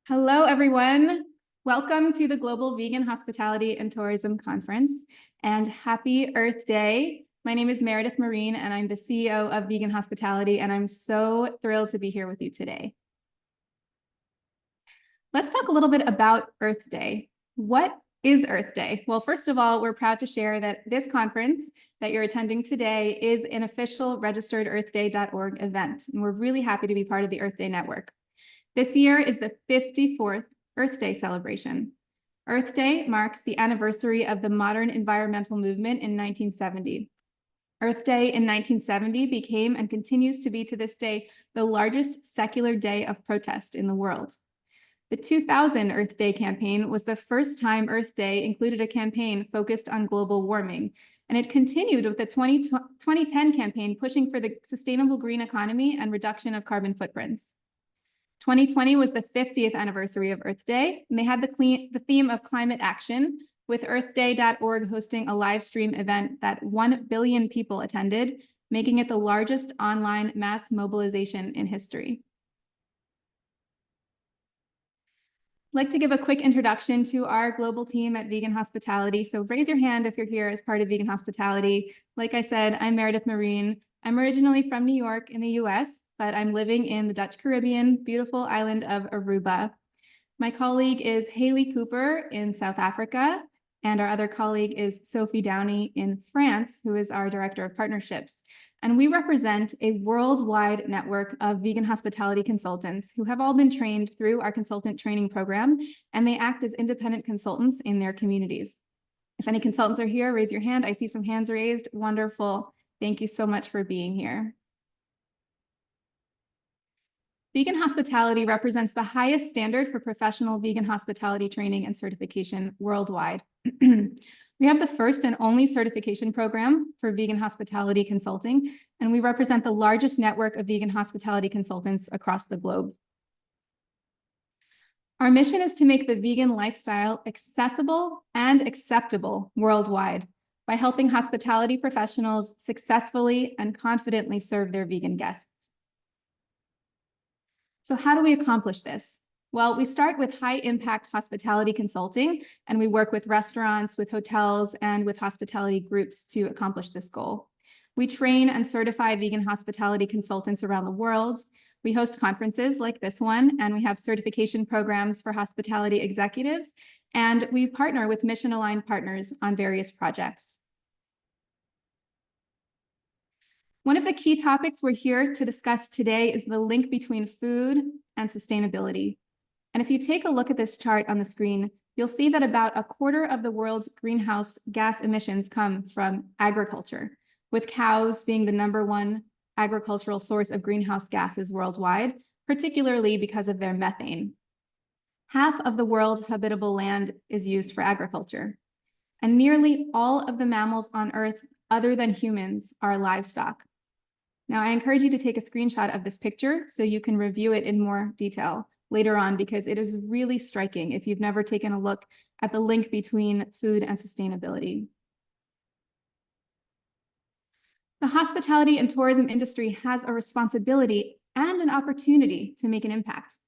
Hello, everyone. Welcome to the Global Vegan Hospitality and Tourism Conference, and happy Earth Day. My name is Meredith Marin, and I'm the CEO of Vegan Hospitality, and I'm so thrilled to be here with you today. Let's talk a little bit about Earth Day. What is Earth Day? Well, first of all, we're proud to share that this conference that you're attending today is an official registered earthday.org event, and we're really happy to be part of the Earth Day Network. This year is the 54th Earth Day celebration. Earth Day marks the anniversary of the modern environmental movement in 1970. Earth Day in 1970 became and continues to be to this day the largest secular day of protest in the world. The 2000 Earth Day campaign was the first time Earth Day included a campaign focused on global warming, and it continued with the 2010 campaign pushing for the sustainable green economy and reduction of carbon footprints. 2020 was the 50th anniversary of Earth Day, and they had the theme of climate action, with earthday.org hosting a live stream event that 1 billion people attended, making it the largest online mass mobilization in history. I'd like to give a quick introduction to our global team at Vegan Hospitality. So raise your hand if you're here as part of Vegan Hospitality. Like I said, I'm Meredith Marin. I'm originally from New York in the US, but I'm living in the Dutch Caribbean, beautiful island of Aruba. My colleague is Hayley Cooper in South Africa, and our other colleague is Sophie Downey in France, who is our Director of Partnerships. And we represent a worldwide network of vegan hospitality consultants who have all been trained through our consultant training program, and they act as independent consultants in their communities. If any consultants are here, raise your hand. I see some hands raised. Wonderful. Thank you so much for being here. Vegan hospitality represents the highest standard for professional vegan hospitality training and certification worldwide. We have the first and only certification program for vegan hospitality consulting, and we represent the largest network of vegan hospitality consultants across the globe. Our mission is to make the vegan lifestyle accessible and acceptable worldwide by helping hospitality professionals successfully and confidently serve their vegan guests. So how do we accomplish this? Well, we start with high-impact hospitality consulting, and we work with restaurants, with hotels, and with hospitality groups to accomplish this goal. We train and certify vegan hospitality consultants around the world. We host conferences like this one, and we have certification programs for hospitality executives, and we partner with mission-aligned partners on various projects. One of the key topics we're here to discuss today is the link between food and sustainability. And if you take a look at this chart on the screen, you'll see that about a quarter of the world's greenhouse gas emissions come from agriculture, with cows being the #1 agricultural source of greenhouse gases worldwide, particularly because of their methane. Half of the world's habitable land is used for agriculture, and nearly all of the mammals on Earth, other than humans, are livestock. Now, I encourage you to take a screenshot of this picture so you can review it in more detail later on, because it is really striking if you've never taken a look at the link between food and sustainability. The hospitality and tourism industry has a responsibility and an opportunity to make an impact.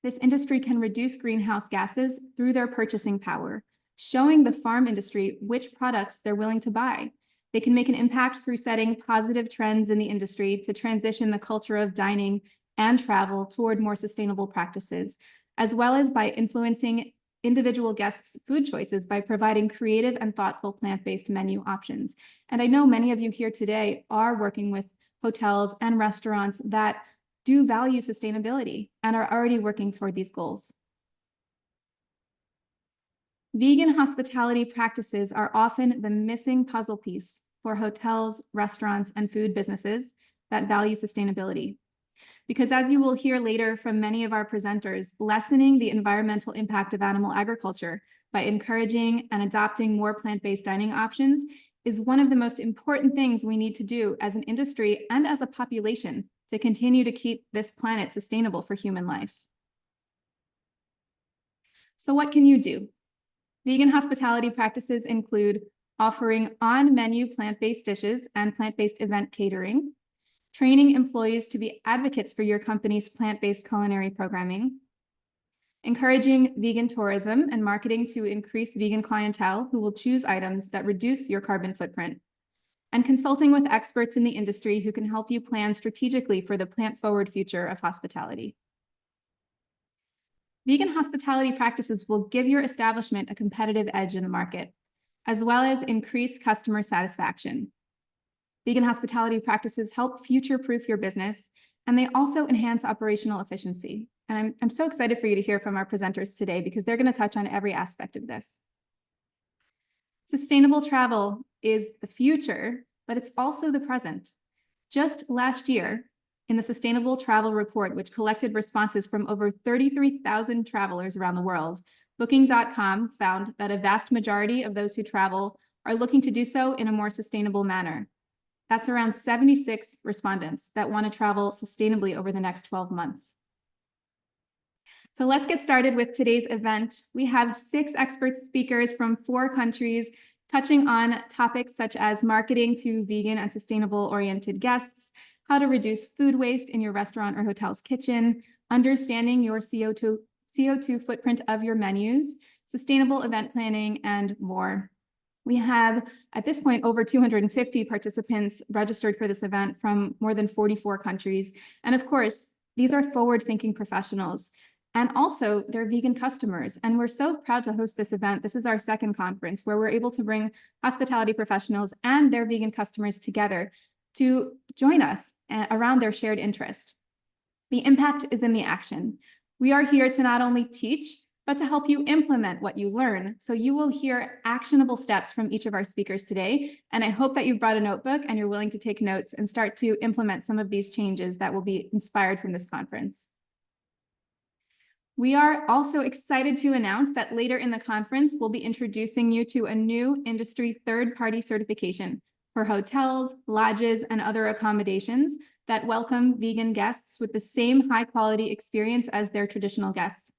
This industry can reduce greenhouse gases through their purchasing power, showing the farm industry which products they're willing to buy. They can make an impact through setting positive trends in the industry to transition the culture of dining and travel toward more sustainable practices, as well as by influencing individual guests' food choices by providing creative and thoughtful plant-based menu options. And I know many of you here today are working with hotels and restaurants that do value sustainability and are already working toward these goals. Vegan hospitality practices are often the missing puzzle piece for hotels, restaurants, and food businesses that value sustainability. Because as you will hear later from many of our presenters, lessening the environmental impact of animal agriculture by encouraging and adopting more plant-based dining options is one of the most important things we need to do as an industry and as a population to continue to keep this planet sustainable for human life. So what can you do? Vegan hospitality practices include offering on-menu plant-based dishes and plant-based event catering, training employees to be advocates for your company's plant-based culinary programming, encouraging vegan tourism and marketing to increase vegan clientele who will choose items that reduce your carbon footprint, and consulting with experts in the industry who can help you plan strategically for the plant-forward future of hospitality. Vegan hospitality practices will give your establishment a competitive edge in the market, as well as increase customer satisfaction. Vegan hospitality practices help future-proof your business, and they also enhance operational efficiency. And I'm so excited for you to hear from our presenters today because they're going to touch on every aspect of this. Sustainable travel is the future, but it's also the present. Just last year, in the Sustainable Travel Report, which collected responses from over 33,000 travelers around the world, Booking.com found that a vast majority of those who travel are looking to do so in a more sustainable manner. That's around 76 respondents that want to travel sustainably over the next 12 months. So let's get started with today's event. We have 6 expert speakers from 4 countries touching on topics such as marketing to vegan and sustainable-oriented guests, how to reduce food waste in your restaurant or hotel's kitchen, understanding your CO2 footprint of your menus, sustainable event planning, and more. We have, at this point, over 250 participants registered for this event from more than 44 countries. And of course, these are forward-thinking professionals. And also, they're vegan customers. And we're so proud to host this event. This is our second conference where we're able to bring hospitality professionals and their vegan customers together to join us around their shared interest. The impact is in the action. We are here to not only teach, but to help you implement what you learn. So you will hear actionable steps from each of our speakers today. And I hope that you've brought a notebook and you're willing to take notes and start to implement some of these changes that will be inspired from this conference. We are also excited to announce that later in the conference, we'll be introducing you to a new industry third-party certification for hotels, lodges, and other accommodations that welcome vegan guests with the same high-quality experience as their traditional guests.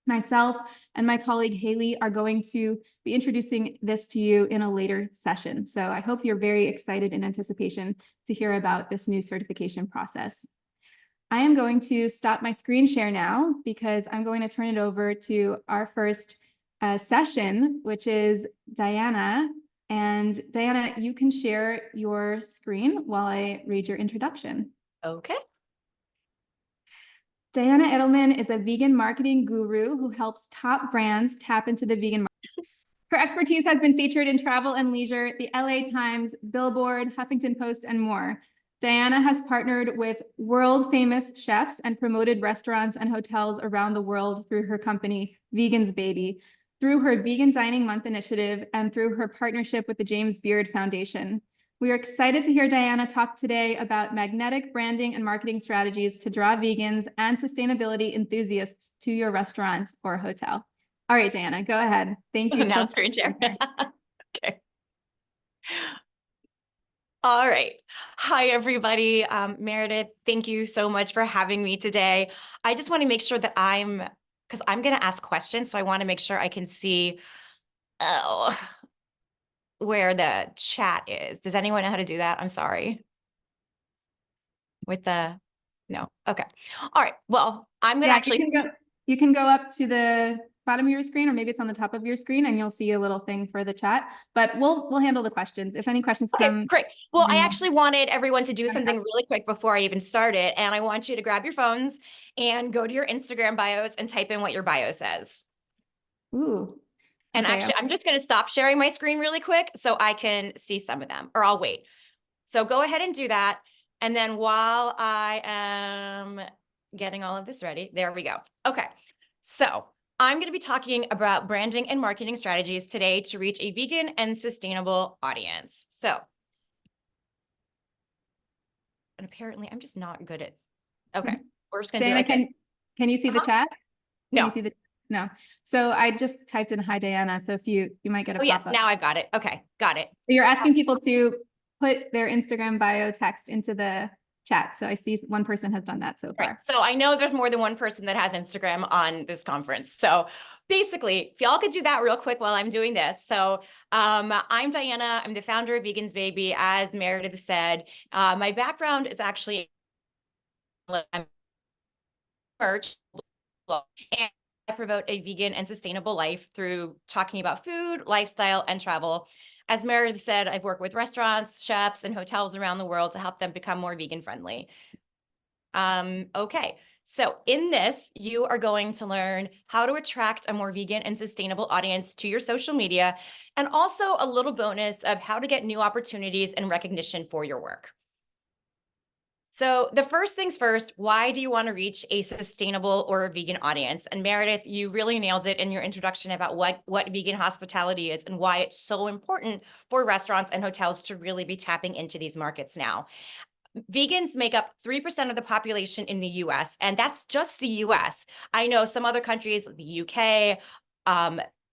Myself and my colleague Hayley are going to be introducing this to you in a later session. So I hope you're very excited in anticipation to hear about this new certification process. I am going to stop my screen share now because I'm going to turn it over to our first session, which is Diana. And Diana, you can share your screen while I read your introduction. Okay. Diana Edelman is a vegan marketing guru who helps top brands tap into the vegan market. Her expertise has been featured in Travel and Leisure, the LA Times, Billboard, Huffington Post, and more. Diana has partnered with world-famous chefs and promoted restaurants and hotels around the world through her company, Vegan's Baby, through her Vegan Dining Month initiative, and through her partnership with the James Beard Foundation. We are excited to hear Diana talk today about magnetic branding and marketing strategies to draw vegans and sustainability enthusiasts to your restaurant or hotel. All right, Diana, go ahead. Thank you. Now screen share. Okay. All right. Hi, everybody. Meredith, thank you so much for having me today. I just want to make sure that because I'm going to ask questions, so I want to make sure I can see where the chat is. Does anyone know how to do that? I'm sorry. No. Okay. All right. Well, I'm going to actually. You can go up to the bottom of your screen, or maybe it's on the top of your screen, and you'll see a little thing for the chat. But we'll handle the questions. If any questions come. Great. Well, I actually wanted everyone to do something really quick before I even started, and I want you to grab your phones and go to your Instagram bios and type in what your bio says. Ooh. And okay. Actually, I'm just going to stop sharing my screen really quick so I can see some of them, or I'll wait. So go ahead and do that. And then while I am getting all of this ready, there we go. Okay. So I'm going to be talking about branding and marketing strategies today to reach a vegan and sustainable audience. So, and apparently I'm just not good at, okay, we're just going to do it like Can you see the chat? No. Can you see the, no. So I just typed in hi, Diana. So if you might get a pop-up. Yes, now I've got it. Okay, got it. You're asking people to put their Instagram bio text into the chat. So I see one person has done that so far. Right. So I know there's more than one person that has Instagram on this conference. So basically, if y'all could do that real quick while I'm doing this. So I'm Diana. I'm the founder of Vegan's Baby, as Meredith said. My background is actually merch, and I promote a vegan and sustainable life through talking about food, lifestyle, and travel. As Meredith said, I've worked with restaurants, chefs, and hotels around the world to help them become more vegan friendly. Okay, so in this, you are going to learn how to attract a more vegan and sustainable audience to your social media, and also a little bonus of how to get new opportunities and recognition for your work. So the first things first, why do you want to reach a sustainable or a vegan audience? And Meredith, you really nailed it in your introduction about what vegan hospitality is and why it's so important for restaurants and hotels to really be tapping into these markets now. Vegans make up 3% of the population in the US, and that's just the US. I know some other countries, the UK,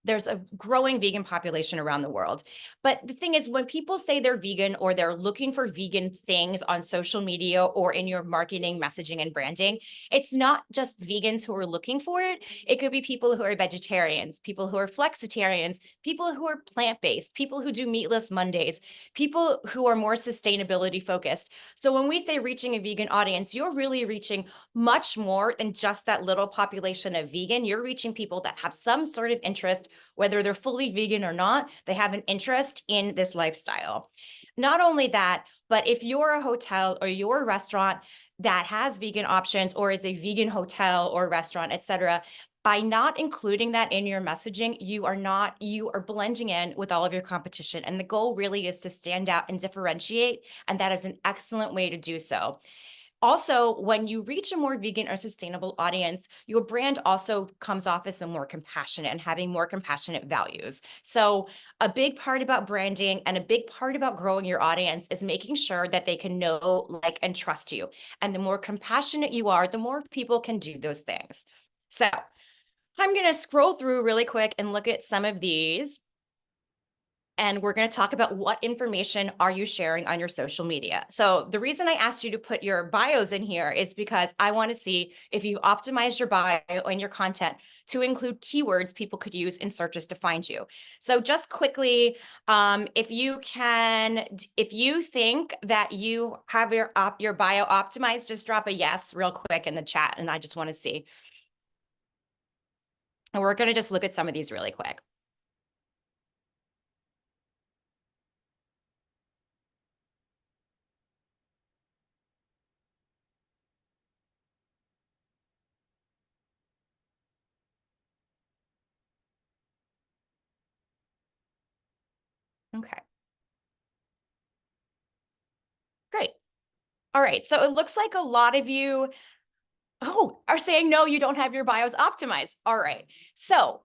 there's a growing vegan population around the world. But the thing is, when people say they're vegan or they're looking for vegan things on social media or in your marketing, messaging, and branding, it's not just vegans who are looking for it. It could be people who are vegetarians, people who are flexitarians, people who are plant-based, people who do meatless Mondays, people who are more sustainability focused. So when we say reaching a vegan audience, you're really reaching much more than just that little population of vegan. You're reaching people that have some sort of interest, whether they're fully vegan or not, they have an interest in this lifestyle. Not only that, but if you're a hotel or you're a restaurant that has vegan options or is a vegan hotel or restaurant, et cetera, by not including that in your messaging, you are blending in with all of your competition. And the goal really is to stand out and differentiate. And that is an excellent way to do so. Also, when you reach a more vegan or sustainable audience, your brand also comes off as a more compassionate and having more compassionate values. So a big part about branding and a big part about growing your audience is making sure that they can know, like, and trust you. And the more compassionate you are, the more people can do those things. So I'm going to scroll through really quick and look at some of these. And we're going to talk about what information are you sharing on your social media. So the reason I asked you to put your bios in here is because I want to see if you optimize your bio and your content to include keywords people could use in searches to find you. So just quickly, if you think that you have your bio optimized, just drop a yes real quick in the chat. And I just want to see. And we're going to just look at some of these really quick. Okay. Great. All right. So it looks like a lot of you are saying, no, you don't have your bios optimized. All right. So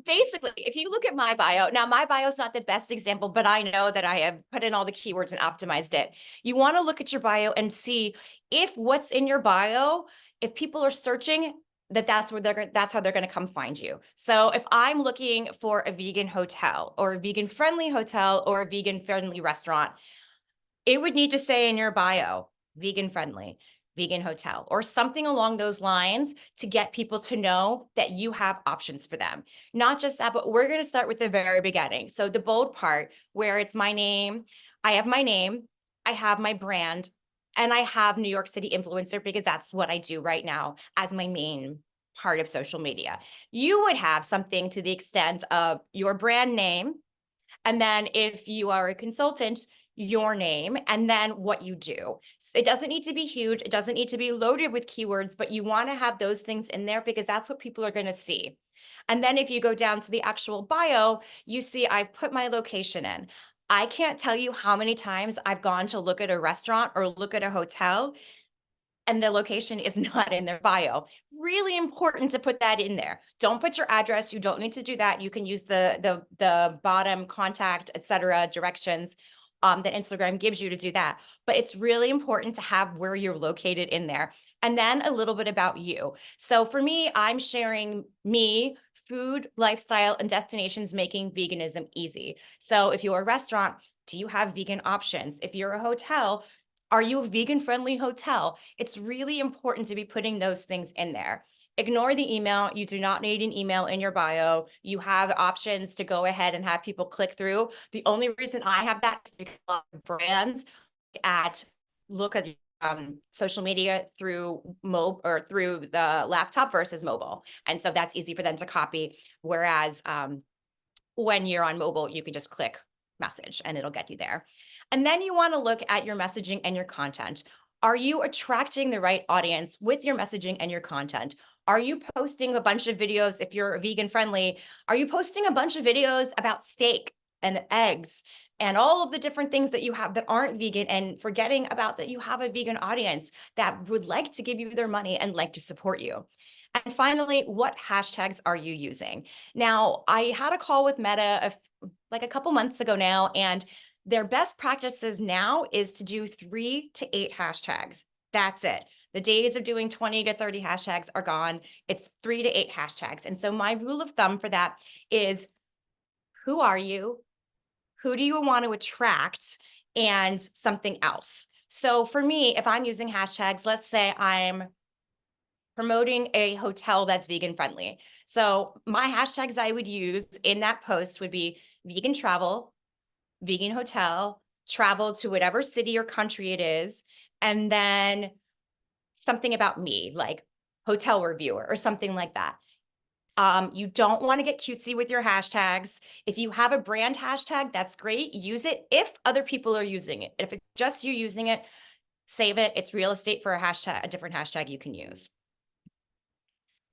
basically, if you look at my bio, now my bio is not the best example, but I know that I have put in all the keywords and optimized it. You want to look at your bio and see if what's in your bio, if people are searching, that's how they're going to come find you. So if I'm looking for a vegan hotel or a vegan friendly hotel or a vegan friendly restaurant, it would need to say in your bio, vegan friendly, vegan hotel, or something along those lines to get people to know that you have options for them. Not just that, but we're going to start with the very beginning. So the bold part where it's my name, I have my name, I have my brand, and I have New York City influencer because that's what I do right now as my main part of social media. You would have something to the extent of your brand name. And then if you are a consultant, your name, and then what you do. It doesn't need to be huge. It doesn't need to be loaded with keywords, but you want to have those things in there because that's what people are going to see. And then if you go down to the actual bio, you see I've put my location in. I can't tell you how many times I've gone to look at a restaurant or look at a hotel and the location is not in their bio. Really important to put that in there. Don't put your address. You don't need to do that. You can use the bottom contact, etc., directions that Instagram gives you to do that. But it's really important to have where you're located in there. And then a little bit about you. So for me, I'm sharing me, food, lifestyle, and destinations making veganism easy. So if you're a restaurant, do you have vegan options? If you're a hotel, are you a vegan-friendly hotel? It's really important to be putting those things in there. Ignore the email. You do not need an email in your bio. You have options to go ahead and have people click through. The only reason I have that is because a lot of brands look at social media through mobile or through the laptop versus mobile. And so that's easy for them to copy. Whereas when you're on mobile, you can just click message and it'll get you there. And then you want to look at your messaging and your content. Are you attracting the right audience with your messaging and your content? Are you posting a bunch of videos if you're vegan friendly? Are you posting a bunch of videos about steak and eggs and all of the different things that you have that aren't vegan, and forgetting about that you have a vegan audience that would like to give you their money and like to support you? And finally, what hashtags are you using? Now, I had a call with Meta like a couple months ago now, and their best practices now is to do 3 to 8 hashtags. That's it. The days of doing 20 to 30 hashtags are gone. It's 3 to 8 hashtags. And so my rule of thumb for that is, who are you? Who do you want to attract? And something else. So for me, if I'm using hashtags, let's say I'm promoting a hotel that's vegan friendly. So my hashtags I would use in that post would be vegan travel, vegan hotel, travel to whatever city or country it is, and then something about me, like hotel reviewer or something like that. You don't want to get cutesy with your hashtags. If you have a brand hashtag, that's great. Use it if other people are using it. If it's just you using it, save it. It's real estate for a hashtag, a different hashtag you can use.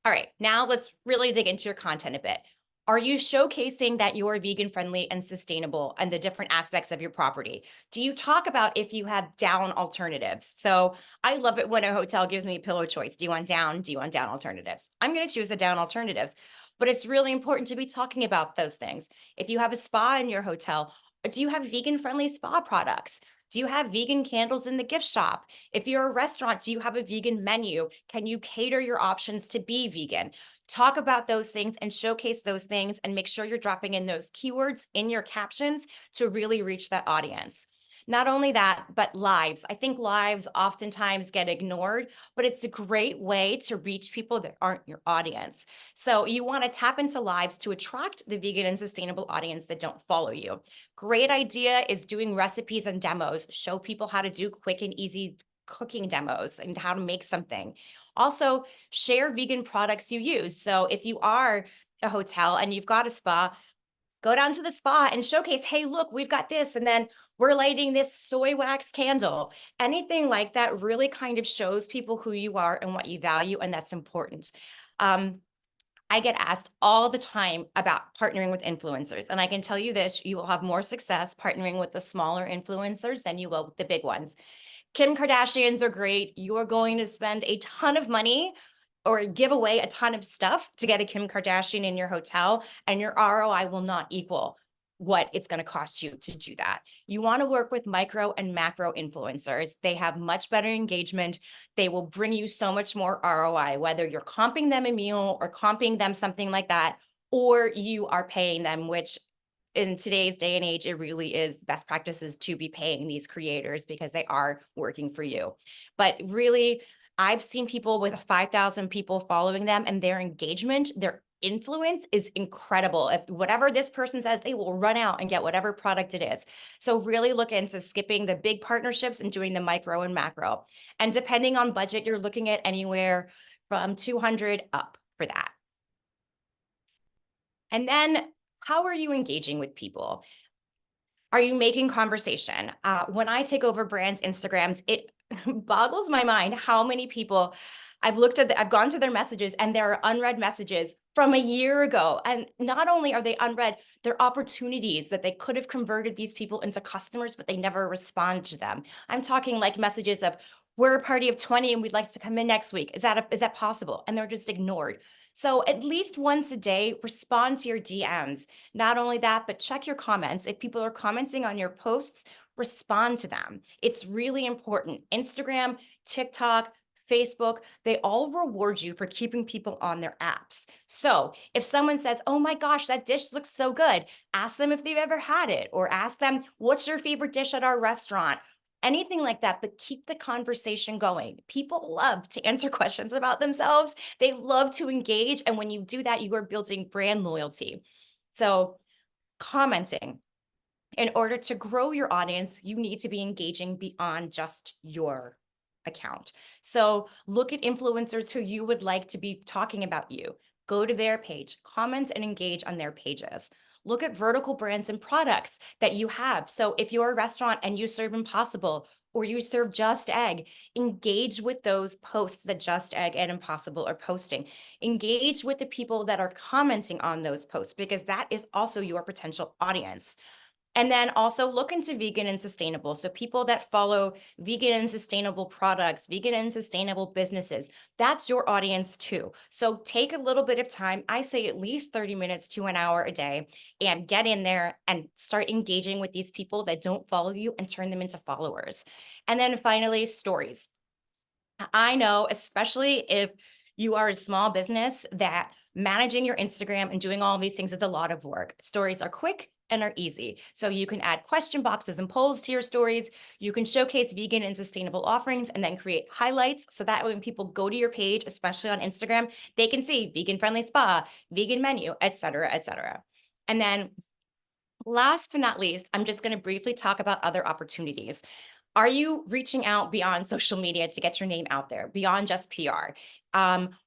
All right, now let's really dig into your content a bit. Are you showcasing that you're vegan friendly and sustainable and the different aspects of your property? Do you talk about if you have down alternatives? So I love it when a hotel gives me a pillow choice. Do you want down? Do you want down alternatives? I'm going to choose the down alternatives, but it's really important to be talking about those things. If you have a spa in your hotel, do you have vegan friendly spa products? Do you have vegan candles in the gift shop? If you're a restaurant, do you have a vegan menu? Can you cater your options to be vegan? Talk about those things and showcase those things, and make sure you're dropping in those keywords in your captions to really reach that audience. Not only that, but lives. I think lives oftentimes get ignored, but it's a great way to reach people that aren't your audience. So you want to tap into lives to attract the vegan and sustainable audience that don't follow you. Great idea is doing recipes and demos. Show people how to do quick and easy cooking demos and how to make something. Also, share vegan products you use. So if you are a hotel and you've got a spa, go down to the spa and showcase, hey, look, we've got this, and then we're lighting this soy wax candle. Anything like that really kind of shows people who you are and what you value, and that's important. I get asked all the time about partnering with influencers, and I can tell you this, you will have more success partnering with the smaller influencers than you will with the big ones. Kim Kardashians are great. You're going to spend a ton of money or give away a ton of stuff to get a Kim Kardashian in your hotel, and your ROI will not equal what it's going to cost you to do that. You want to work with micro and macro influencers. They have much better engagement. They will bring you so much more ROI, whether you're comping them a meal or comping them something like that, or you are paying them, which in today's day and age, it really is best practices to be paying these creators because they are working for you. But really, I've seen people with 5,000 people following them, and their engagement, their influence is incredible. If whatever this person says, they will run out and get whatever product it is. So really look into skipping the big partnerships and doing the micro and macro. And depending on budget, you're looking at anywhere from 200 up for that. And then how are you engaging with people? Are you making conversation? When I take over brands' Instagrams, it boggles my mind how many people I've gone to their messages, and there are unread messages from a year ago. And not only are they unread, they're opportunities that they could have converted these people into customers, but they never respond to them. I'm talking like messages of, we're a party of 20 and we'd like to come in next week. Is that possible? And they're just ignored. So at least once a day, respond to your DMs. Not only that, but check your comments. If people are commenting on your posts, respond to them. It's really important. Instagram, TikTok, Facebook, they all reward you for keeping people on their apps. So if someone says, oh my gosh, that dish looks so good, ask them if they've ever had it, or ask them, what's your favorite dish at our restaurant? Anything like that, but keep the conversation going. People love to answer questions about themselves. They love to engage. And when you do that, you are building brand loyalty. So commenting. In order to grow your audience, you need to be engaging beyond just your account. So look at influencers who you would like to be talking about you. Go to their page, comment and engage on their pages. Look at vertical brands and products that you have. So if you're a restaurant and you serve Impossible or you serve Just Egg, engage with those posts that Just Egg and Impossible are posting. Engage with the people that are commenting on those posts, because that is also your potential audience. And then also look into vegan and sustainable. So people that follow vegan and sustainable products, vegan and sustainable businesses, that's your audience too. So take a little bit of time. I say at least 30 minutes to an hour a day, and get in there and start engaging with these people that don't follow you and turn them into followers. And then finally, stories. I know, especially if you are a small business, that managing your Instagram and doing all these things is a lot of work. Stories are quick and are easy. So you can add question boxes and polls to your stories. You can showcase vegan and sustainable offerings and then create highlights so that when people go to your page, especially on Instagram, they can see vegan friendly spa, vegan menu, et cetera, et cetera. And then last but not least, I'm just going to briefly talk about other opportunities. Are you reaching out beyond social media to get your name out there, beyond just PR?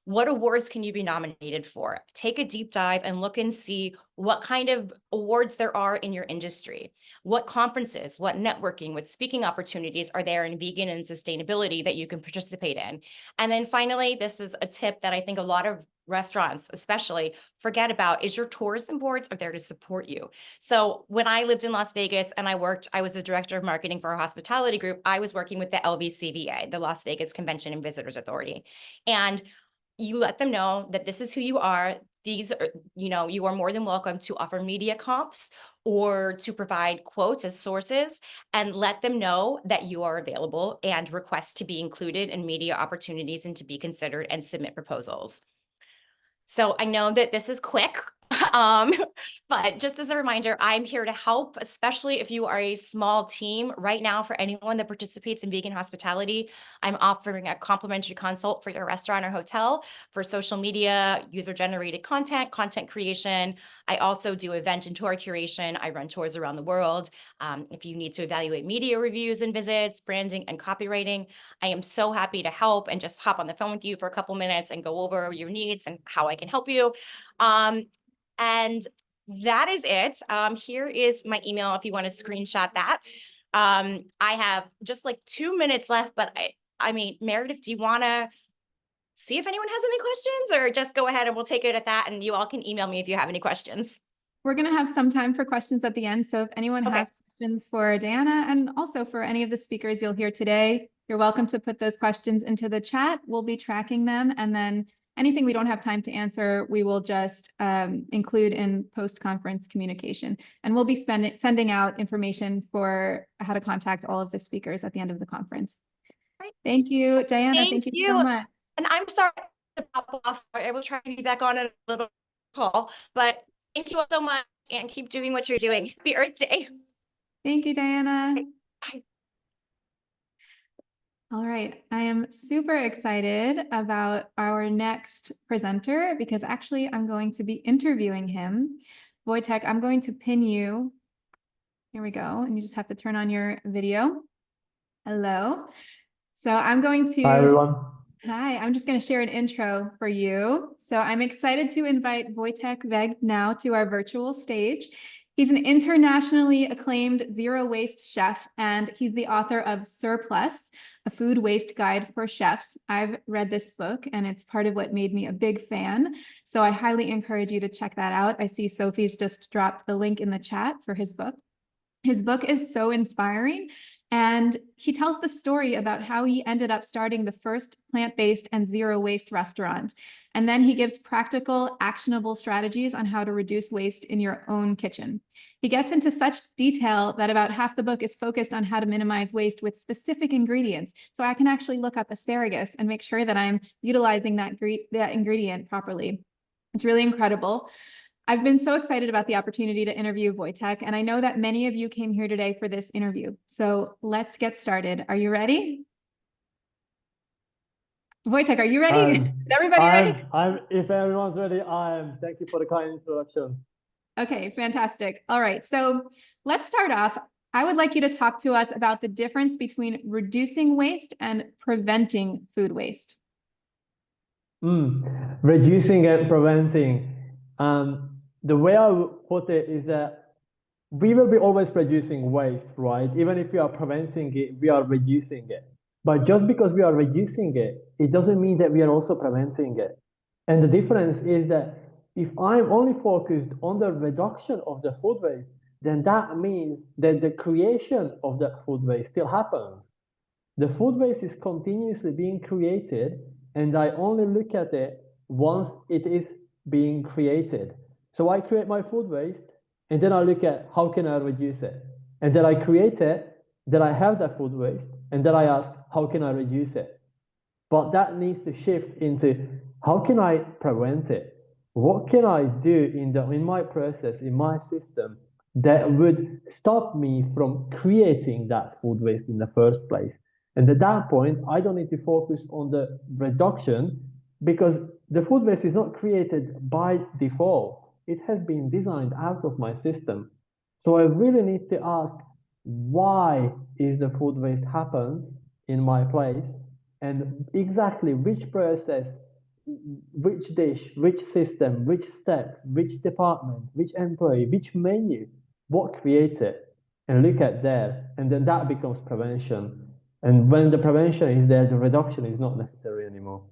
What awards can you be nominated for? Take a deep dive and look and see what kind of awards there are in your industry. What conferences, what networking, what speaking opportunities are there in vegan and sustainability that you can participate in? And then finally, this is a tip that I think a lot of restaurants especially forget about, is your tourism boards are there to support you. So when I lived in Las Vegas and I was the director of marketing for a hospitality group, I was working with the LVCVA, the Las Vegas Convention and Visitors Authority. And you let them know that this is who you are. These are, you are more than welcome to offer media comps or to provide quotes as sources, and let them know that you are available and request to be included in media opportunities and to be considered and submit proposals. So I know that this is quick, but just as a reminder, I'm here to help, especially if you are a small team. Right now, for anyone that participates in vegan hospitality, I'm offering a complimentary consult for your restaurant or hotel for social media, user-generated content, content creation. I also do event and tour curation. I run tours around the world. If you need to evaluate media reviews and visits, branding and copywriting, I am so happy to help and just hop on the phone with you for a couple minutes and go over your needs and how I can help you. And that is it. Here is my email if you want to screenshot that. I have just like 2 minutes left, but I mean, Meredith, do you want to see if anyone has any questions, or just go ahead and we'll take it at that, and you all can email me if you have any questions? We're going to have some time for questions at the end. So if anyone has questions for Diana and also for any of the speakers you'll hear today, you're welcome to put those questions into the chat. We'll be tracking them. And then anything we don't have time to answer, we will just include in post-conference communication. And we'll be sending out information for how to contact all of the speakers at the end of the conference. Right. Thank you, Diana. Thank you so much. And I'm sorry to pop off. I will try to be back on a little call, but thank you all so much, and keep doing what you're doing. Happy Earth Day. Thank you, Diana. Bye. All right, I am super excited about our next presenter because actually I'm going to be interviewing him. Vojtech, I'm going to pin you. Here we go. And you just have to turn on your video. Hello. So I'm going to... Hi, everyone. Hi, I'm just going to share an intro for you. So I'm excited to invite Vojtech Vegh now to our virtual stage. He's an internationally acclaimed zero-waste chef, and he's the author of Surplus, a food waste guide for chefs. I've read this book, and it's part of what made me a big fan. So I highly encourage you to check that out. I see Sophie's just dropped the link in the chat for his book. His book is so inspiring, and he tells the story about how he ended up starting the first plant-based and zero-waste restaurant. And then he gives practical, actionable strategies on how to reduce waste in your own kitchen. He gets into such detail that about half the book is focused on how to minimize waste with specific ingredients. So I can actually look up asparagus and make sure that I'm utilizing that ingredient properly. It's really incredible. I've been so excited about the opportunity to interview Vojtech, and I know that many of you came here today for this interview. So let's get started. Are you ready? Vojtech, are you ready? Is everybody ready? If everyone's ready, I am. Thank you for the kind introduction. Okay, fantastic. All right, so let's start off. I would like you to talk to us about the difference between reducing waste and preventing food waste. Reducing and preventing. The way I would put it is that we will be always reducing waste, right? Even if we are preventing it, we are reducing it. But just because we are reducing it, it doesn't mean that we are also preventing it. And the difference is that if I'm only focused on the reduction of the food waste, then that means that the creation of that food waste still happens. The food waste is continuously being created, and I only look at it once it is being created. So I create my food waste, and then I look at how can I reduce it. And then I create it, then I have that food waste, and then I ask, how can I reduce it? But that needs to shift into how can I prevent it? What can I do in my process, in my system, that would stop me from creating that food waste in the first place? And at that point, I don't need to focus on the reduction because the food waste is not created by default. It has been designed out of my system. So I really need to ask, why is the food waste happens in my place? And exactly which process, which dish, which system, which step, which department, which employee, which menu, what creates it? And look at that. And then that becomes prevention. And when the prevention is there, the reduction is not necessary anymore.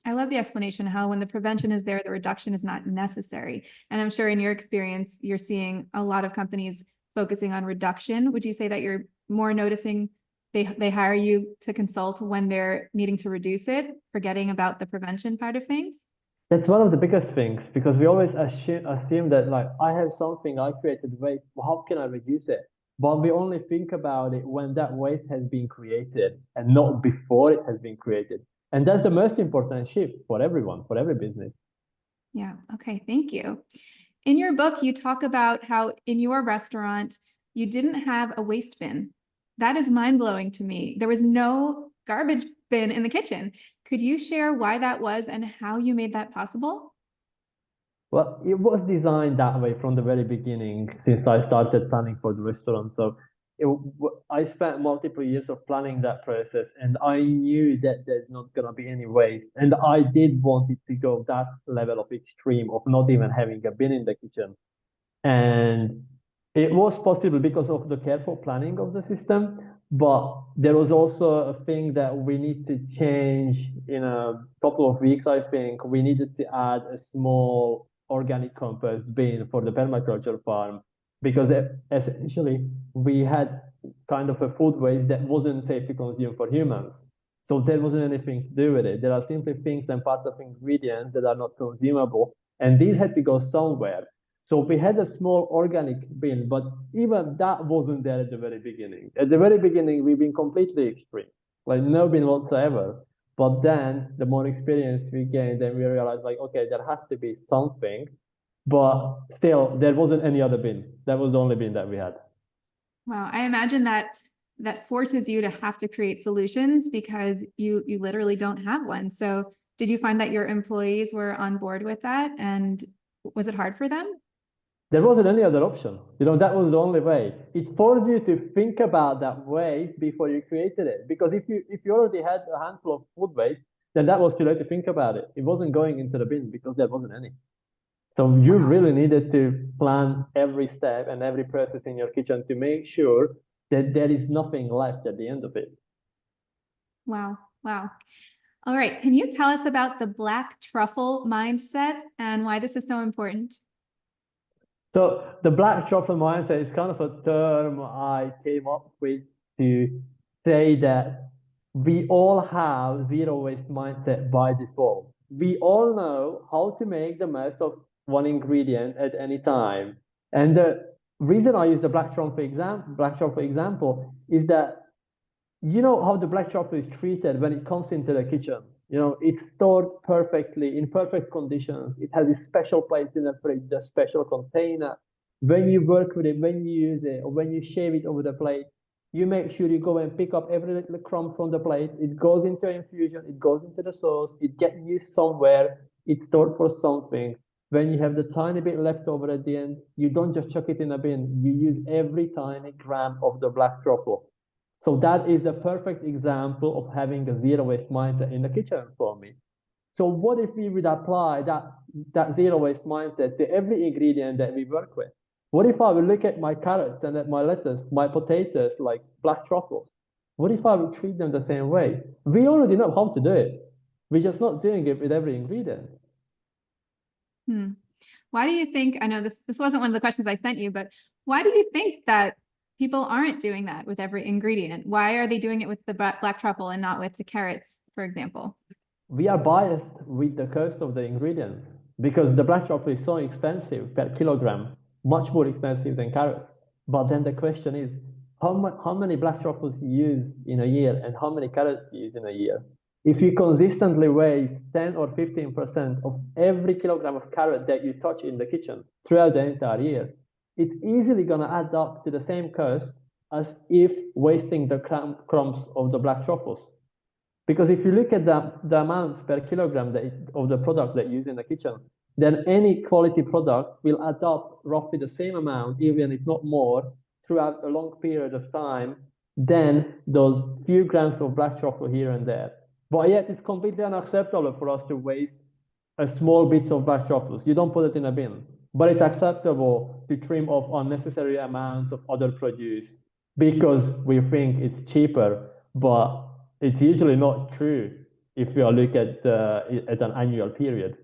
I love the explanation how when the prevention is there, the reduction is not necessary. And I'm sure in your experience, you're seeing a lot of companies focusing on reduction. Would you say that you're more noticing they hire you to consult when they're needing to reduce it, forgetting about the prevention part of things? That's one of the biggest things because we always assume that like I have something I created waste, well, how can I reduce it? But we only think about it when that waste has been created and not before it has been created. And that's the most important shift for everyone, for every business. Yeah. Okay. Thank you. In your book, you talk about how in your restaurant, you didn't have a waste bin. That is mind-blowing to me. There was no garbage bin in the kitchen. Could you share why that was and how you made that possible? Well, it was designed that way from the very beginning since I started planning for the restaurant. So I spent multiple years of planning that process and I knew that there's not going to be any waste. And I did want it to go that level of extreme of not even having a bin in the kitchen. And it was possible because of the careful planning of the system, but there was also a thing that we need to change in a couple of weeks, I think. We needed to add a small organic compost bin for the permaculture farm because essentially we had kind of a food waste that wasn't safe to consume for humans. So there wasn't anything to do with it. There are simply things and parts of ingredients that are not consumable, and these had to go somewhere. So we had a small organic bin, but even that wasn't there at the very beginning. At the very beginning, we've been completely extreme, like no bin whatsoever. But then the more experience we gained, then we realized like, okay, there has to be something, but still there wasn't any other bin. That was the only bin that we had. Wow. I imagine that forces you to have to create solutions because you literally don't have one. So did you find that your employees were on board with that? And was it hard for them? There wasn't any other option. That was the only way. It forced you to think about that waste before you created it. Because if you already had a handful of food waste, then that was too late to think about it. It wasn't going into the bin because there wasn't any. So you really needed to plan every step and every process in your kitchen to make sure that there is nothing left at the end of it. Wow. Wow. All right. Can you tell us about the black truffle mindset and why this is so important? So the black truffle mindset is kind of a term I came up with to say that we all have zero waste mindset by default. We all know how to make the most of one ingredient at any time. And the reason I use the black truffle example is that you know how the black truffle is treated when it comes into the kitchen. It's stored perfectly in perfect conditions. It has a special place in the fridge, a special container. When you work with it, when you use it, or when you shave it over the plate, you make sure you go and pick up every little crumb from the plate. It goes into infusion, it goes into the sauce, it gets used somewhere, it's stored for something. when you have the tiny bit left over at the end, you don't just chuck it in a bin, you use every tiny gram of the black truffle. So that is a perfect example of having a zero waste mindset in the kitchen for me. So what if we would apply that zero waste mindset to every ingredient that we work with? What if I would look at my carrots and at my lettuce, my potatoes, like black truffles? What if I would treat them the same way? We already know how to do it. We're just not doing it with every ingredient. Why do you think, I know this wasn't one of the questions I sent you, but why do you think that people aren't doing that with every ingredient? Why are they doing it with the black truffle and not with the carrots, for example? We are biased with the cost of the ingredients because the black truffle is so expensive per kilogram, much more expensive than carrots. But then the question is, how many black truffles you use in a year and how many carrots you use in a year? If you consistently waste 10 or 15% of every kilogram of carrot that you touch in the kitchen throughout the entire year, it's easily going to add up to the same cost as if wasting the crumbs of the black truffles. Because if you look at the amounts per kilogram of the product that you use in the kitchen, then any quality product will add up roughly the same amount, even if not more, throughout a long period of time than those few grams of black truffle here and there. But yet it's completely unacceptable for us to waste a small bit of black truffles. You don't put it in a bin. But it's acceptable to trim off unnecessary amounts of other produce because we think it's cheaper, but it's usually not true if we look at an annual period.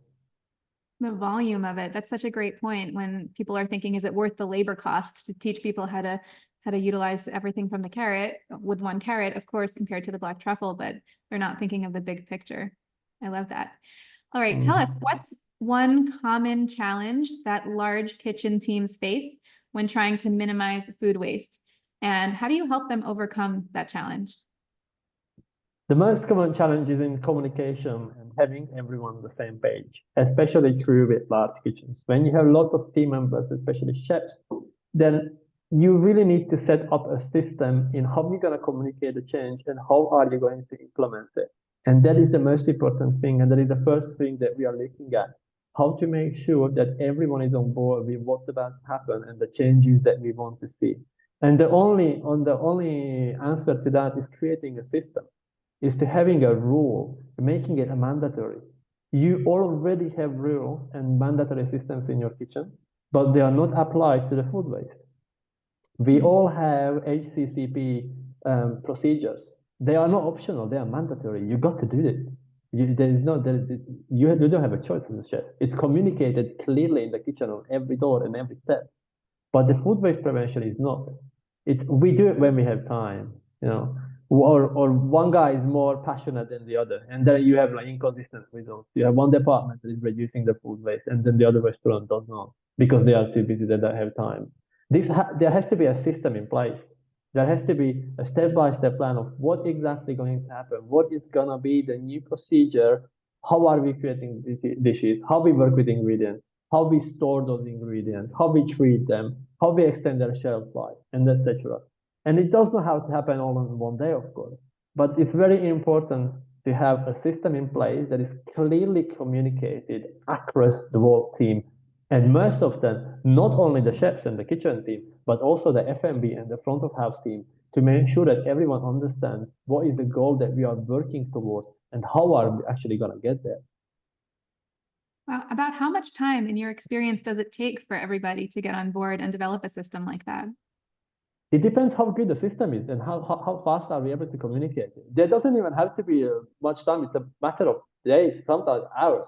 The volume of it, that's such a great point when people are thinking, is it worth the labor cost to teach people how to utilize everything from the carrot with one carrot, of course, compared to the black truffle, but they're not thinking of the big picture. I love that. All right, tell us, what's one common challenge that large kitchen teams face when trying to minimize food waste? And how do you help them overcome that challenge? The most common challenge is in communication and having everyone on the same page, especially true with large kitchens. When you have lots of team members, especially chefs, then you really need to set up a system in how you're going to communicate the change and how are you going to implement it. And that is the most important thing. And that is the first thing that we are looking at, how to make sure that everyone is on board with what's about to happen and the changes that we want to see. And the only answer to that is creating a system, is to having a rule, making it a mandatory. You already have rules and mandatory systems in your kitchen, but they are not applied to the food waste. We all have HCCP procedures. They are not optional, they are mandatory. You got to do it. You don't have a choice as a chef. It's communicated clearly in the kitchen on every door and every step. But the food waste prevention is not. We do it when we have time, or one guy is more passionate than the other, and then you have like inconsistent results. You have one department that is reducing the food waste, and then the other restaurant does not because they are too busy, they don't have time. There has to be a system in place. There has to be a step-by-step plan of what exactly going to happen, what is gonna be the new procedure, how are we creating dishes, how we work with ingredients, how we store those ingredients, how we treat them, how we extend their shelf life, and etc. And it does not have to happen all in one day, of course, but it's very important to have a system in place that is clearly communicated across the whole team. And most of them, not only the chefs and the kitchen team, but also the F&B and the front of house team, to make sure that everyone understands what is the goal that we are working towards and how are we actually going to get there. Wow. About how much time in your experience does it take for everybody to get on board and develop a system like that? It depends how good the system is and how fast are we able to communicate. There doesn't even have to be much time. It's a matter of days, sometimes hours.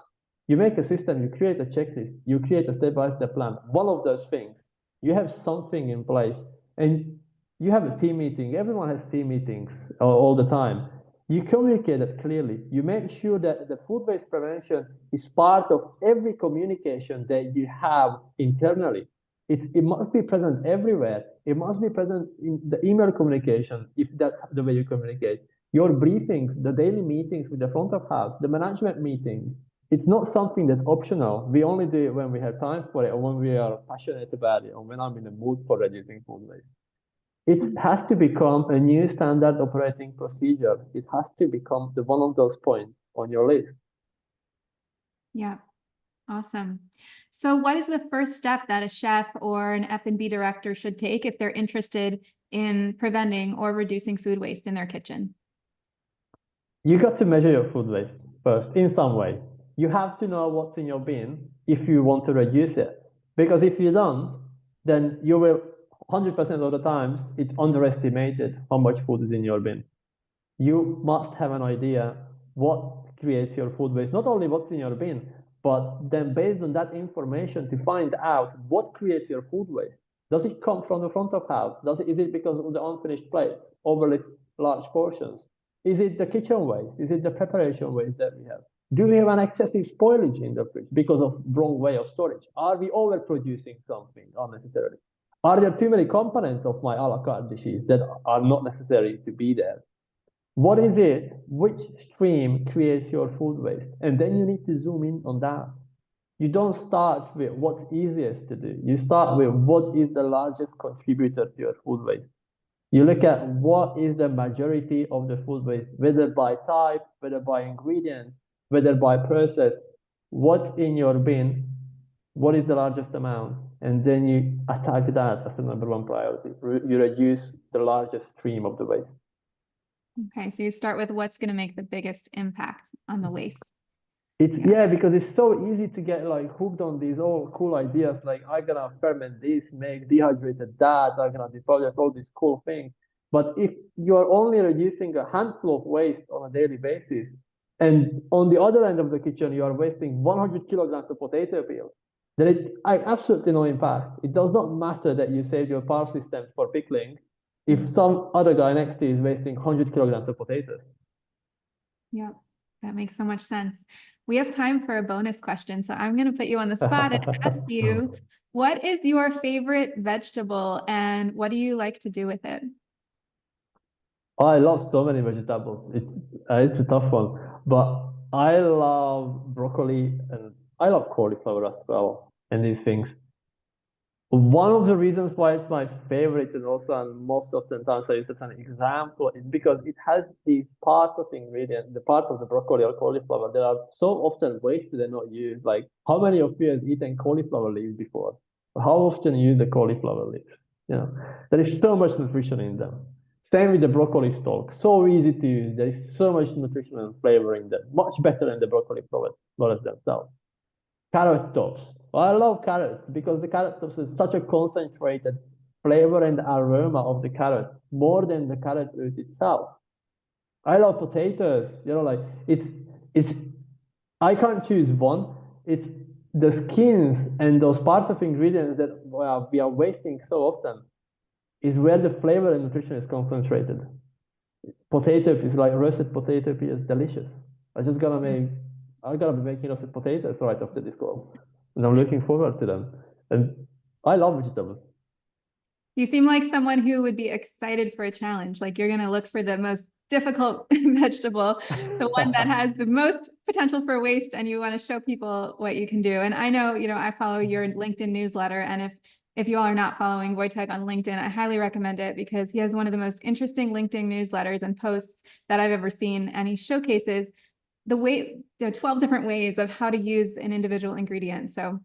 You make a system, you create a checklist, you create a step-by-step plan. One of those things, you have something in place and you have a team meeting. Everyone has team meetings all the time. You communicate it clearly. You make sure that the food waste prevention is part of every communication that you have internally. It must be present everywhere. It must be present in the email communication, if that's the way you communicate. Your briefings, the daily meetings with the front of house, the management meetings. It's not something that's optional. We only do it when we have time for it or when we are passionate about it or when I'm in the mood for reducing food waste. It has to become a new standard operating procedure. It has to become one of those points on your list. Yeah. Awesome. So what is the first step that a chef or an F&B director should take if they're interested in preventing or reducing food waste in their kitchen? You got to measure your food waste first in some way. You have to know what's in your bin if you want to reduce it. Because if you don't, then you will 100% of the times it's underestimated how much food is in your bin. You must have an idea what creates your food waste, not only what's in your bin, but then based on that information to find out what creates your food waste. Does it come from the front of house? Is it because of the unfinished plates, overly large portions? Is it the kitchen waste? Is it the preparation waste that we have? Do we have an excessive spoilage in the fridge because of wrong way of storage? Are we overproducing something unnecessarily? Are there too many components of my a la carte dishes that are not necessary to be there? What is it? Which stream creates your food waste? And then you need to zoom in on that. You don't start with what's easiest to do. You start with what is the largest contributor to your food waste. You look at what is the majority of the food waste, whether by type, whether by ingredient, whether by process, what's in your bin, what is the largest amount, and then you attack that as the number one priority. You reduce the largest stream of the waste. Okay, so you start with what's going to make the biggest impact on the waste. Yeah, because it's so easy to get like hooked on these all cool ideas, like I'm gonna ferment this, make dehydrated that, I'm gonna deposit all these cool things. But if you're only reducing a handful of waste on a daily basis, and on the other end of the kitchen you are wasting 100 kilograms of potato peels, then it absolutely no impact. It does not matter that you saved your parsley stems for pickling if some other guy next to you is wasting 100 kilograms of potatoes. Yeah, that makes so much sense. We have time for a bonus question, so I'm going to put you on the spot and ask you, what is your favorite vegetable and what do you like to do with it? I love so many vegetables. It's a tough one, but I love broccoli and I love cauliflower as well, and these things. One of the reasons why it's my favorite, and also and most of the times I use it as an example, is because it has these parts of ingredients, the part of the broccoli or cauliflower that are so often wasted and not used. Like, how many of you have eaten cauliflower leaves before? How often you use the cauliflower leaves? You know, there is so much nutrition in them. Same with the broccoli stalk. So easy to use. There is so much nutrition and flavor in them. Much better than the broccoli flowers themselves. Carrot tops. Well, I love carrots because the carrot tops is such a concentrated flavor and aroma of the carrot, more than the carrot root itself. I love potatoes. You know, like it's I can't choose one. It's the skins and those parts of ingredients that we are wasting so often is where the flavor and nutrition is concentrated. Potato is like roasted potato is delicious. I'm gonna be making roasted potatoes right after this call, and I'm looking forward to them. And I love vegetables. You seem like someone who would be excited for a challenge. Like you're going to look for the most difficult vegetable, the one that has the most potential for waste, and you want to show people what you can do. And I know, I follow your LinkedIn newsletter, and if you all are not following Vojtech on LinkedIn, I highly recommend it because he has one of the most interesting LinkedIn newsletters and posts that I've ever seen, and he showcases the 12 different ways of how to use an individual ingredient. So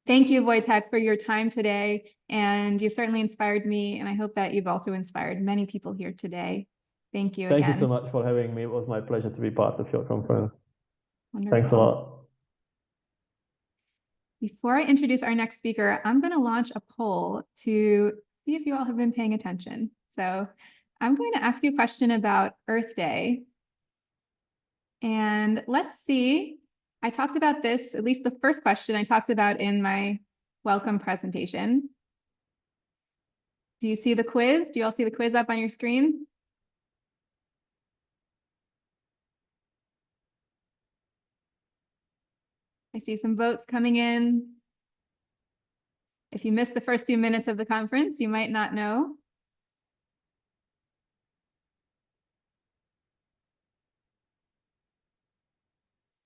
thank you, Vojtech, for your time today. And you've certainly inspired me. And I hope that you've also inspired many people here today. Thank you again. Thank you so much for having me. It was my pleasure to be part of your conference. Wonderful. Thanks a lot. Before I introduce our next speaker, I'm going to launch a poll to see if you all have been paying attention. So I'm going to ask you a question about Earth Day. And let's see. I talked about this, at least the first question I talked about in my welcome presentation. Do you see the quiz? Do you all see the quiz up on your screen? I see some votes coming in. If you missed the first few minutes of the conference, you might not know.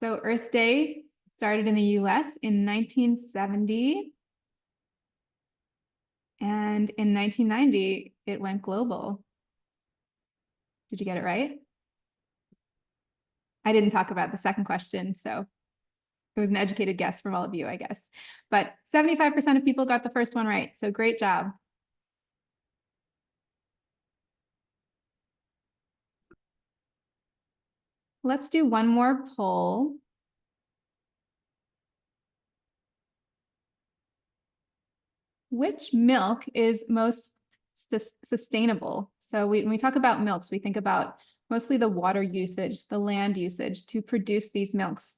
So Earth Day started in the US in 1970. And in 1990, it went global. Did you get it right? I didn't talk about the second question. So it was an educated guess from all of you, I guess. But 75% of people got the first one right. So great job. Let's do one more poll. Which milk is most sustainable? So when we talk about milks, we think about mostly the water usage, the land usage to produce these milks.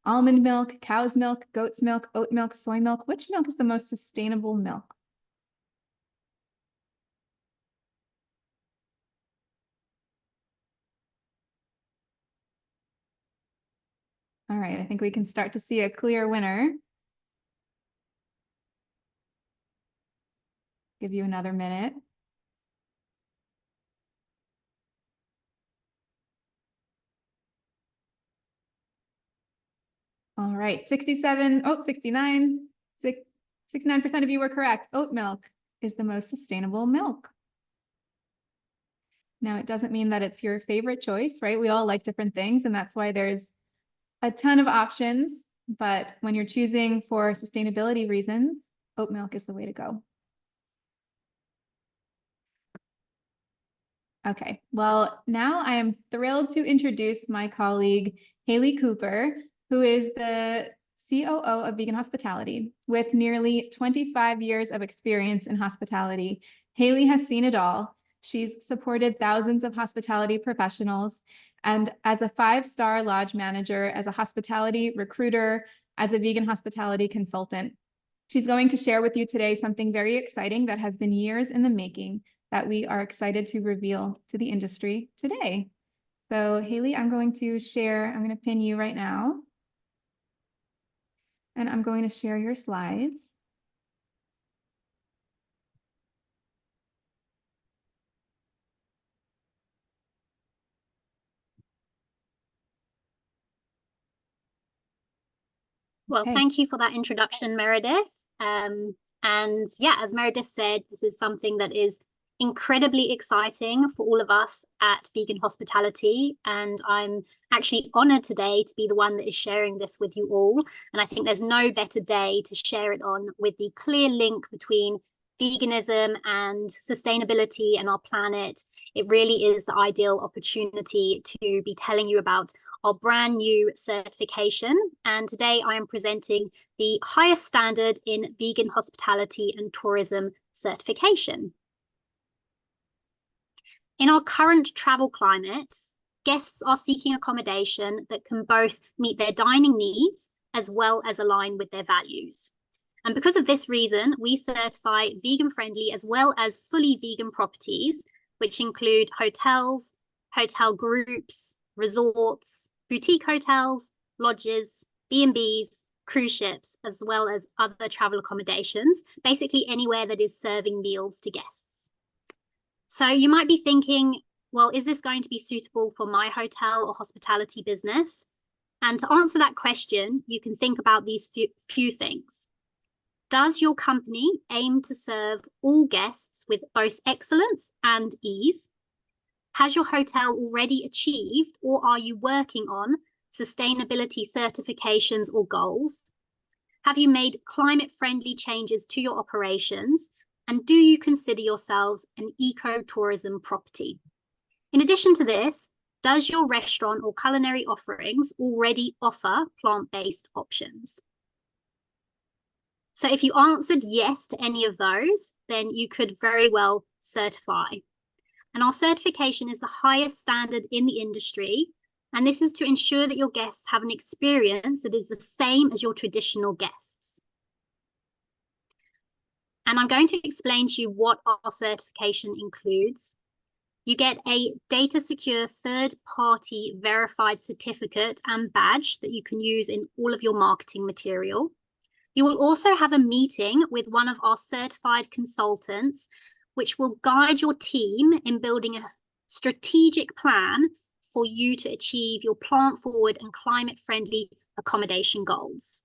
Almond milk, cow's milk, goat's milk, oat milk, soy milk. Which milk is the most sustainable milk? All right, I think we can start to see a clear winner. Give you another minute. All right, 69, 69% of you were correct. Oat milk is the most sustainable milk. Now, it doesn't mean that it's your favorite choice, right? We all like different things, and that's why there's a ton of options. But when you're choosing for sustainability reasons, oat milk is the way to go. Okay, well, now I am thrilled to introduce my colleague, Hayley Cooper, who is the COO of Vegan Hospitality. With nearly 25 years of experience in hospitality, Hayley has seen it all. She's supported thousands of hospitality professionals, and as a 5-star lodge manager, as a hospitality recruiter, as a vegan hospitality consultant. She's going to share with you today something very exciting that has been years in the making that we are excited to reveal to the industry today. So Hayley, I'm going to pin you right now. And I'm going to share your slides. Well, thank you for that introduction, Meredith. And yeah, as Meredith said, this is something that is incredibly exciting for all of us at Vegan Hospitality. And I'm actually honored today to be the one that is sharing this with you all. And I think there's no better day to share it on with the clear link between veganism and sustainability and our planet. It really is the ideal opportunity to be telling you about our brand new certification. And today I am presenting the highest standard in vegan hospitality and tourism certification. In our current travel climate, guests are seeking accommodation that can both meet their dining needs as well as align with their values. And because of this reason, we certify vegan-friendly as well as fully vegan properties, which include hotels, hotel groups, resorts, boutique hotels, lodges, B&Bs, cruise ships, as well as other travel accommodations, basically anywhere that is serving meals to guests. So you might be thinking, well, is this going to be suitable for my hotel or hospitality business? And to answer that question, you can think about these few things. Does your company aim to serve all guests with both excellence and ease? Has your hotel already achieved or are you working on sustainability certifications or goals? Have you made climate-friendly changes to your operations? And do you consider yourselves an eco-tourism property? In addition to this, does your restaurant or culinary offerings already offer plant-based options? So if you answered yes to any of those, then you could very well certify. And our certification is the highest standard in the industry. And this is to ensure that your guests have an experience that is the same as your traditional guests. And I'm going to explain to you what our certification includes. You get a data secure third-party verified certificate and badge that you can use in all of your marketing material. You will also have a meeting with one of our certified consultants, which will guide your team in building a strategic plan for you to achieve your plant-forward and climate-friendly accommodation goals.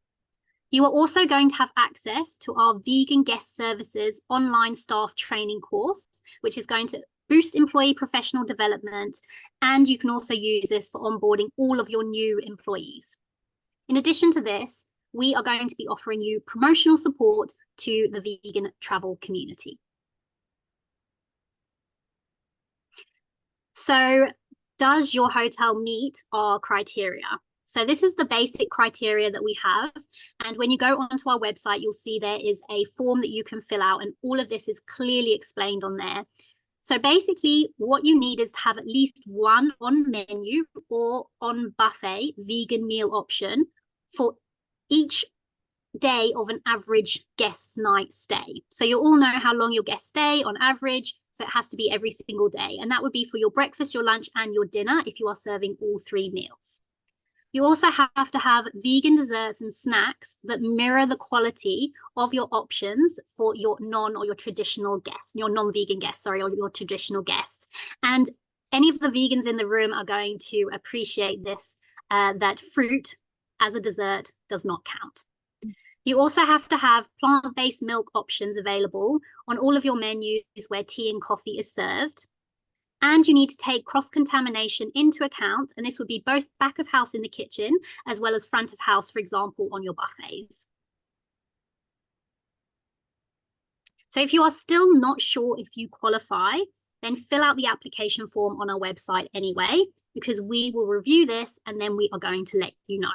You are also going to have access to our Vegan Guest Services online staff training course, which is going to boost employee professional development, and you can also use this for onboarding all of your new employees. In addition to this, we are going to be offering you promotional support to the vegan travel community. So, does your hotel meet our criteria? So this is the basic criteria that we have. And when you go onto our website, you'll see there is a form that you can fill out, and all of this is clearly explained on there. So basically, what you need is to have at least one on menu or on buffet vegan meal option for each day of an average guest night stay. So you all know how long your guests stay on average. So it has to be every single day. And that would be for your breakfast, your lunch, and your dinner if you are serving all 3 meals. You also have to have vegan desserts and snacks that mirror the quality of your options for your traditional guests, your non-vegan guests, sorry, or your traditional guests. And any of the vegans in the room are going to appreciate this, that fruit as a dessert does not count. You also have to have plant-based milk options available on all of your menus where tea and coffee is served. And you need to take cross-contamination into account, and this would be both back of house in the kitchen as well as front of house, for example, on your buffets. So if you are still not sure if you qualify, then fill out the application form on our website anyway, because we will review this and then we are going to let you know.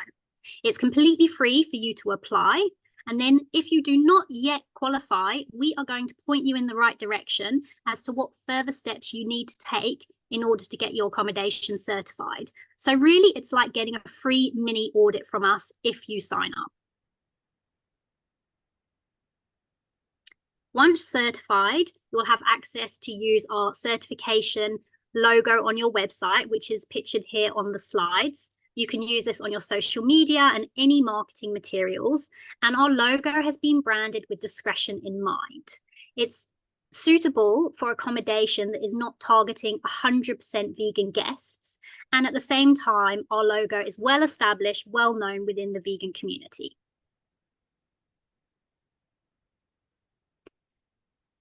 It's completely free for you to apply. And then if you do not yet qualify, we are going to point you in the right direction as to what further steps you need to take in order to get your accommodation certified. So really, it's like getting a free mini audit from us if you sign up. Once certified, you'll have access to use our certification logo on your website, which is pictured here on the slides. You can use this on your social media and any marketing materials. And our logo has been branded with discretion in mind. It's suitable for accommodation that is not targeting 100% vegan guests. And at the same time, our logo is well established, well known within the vegan community.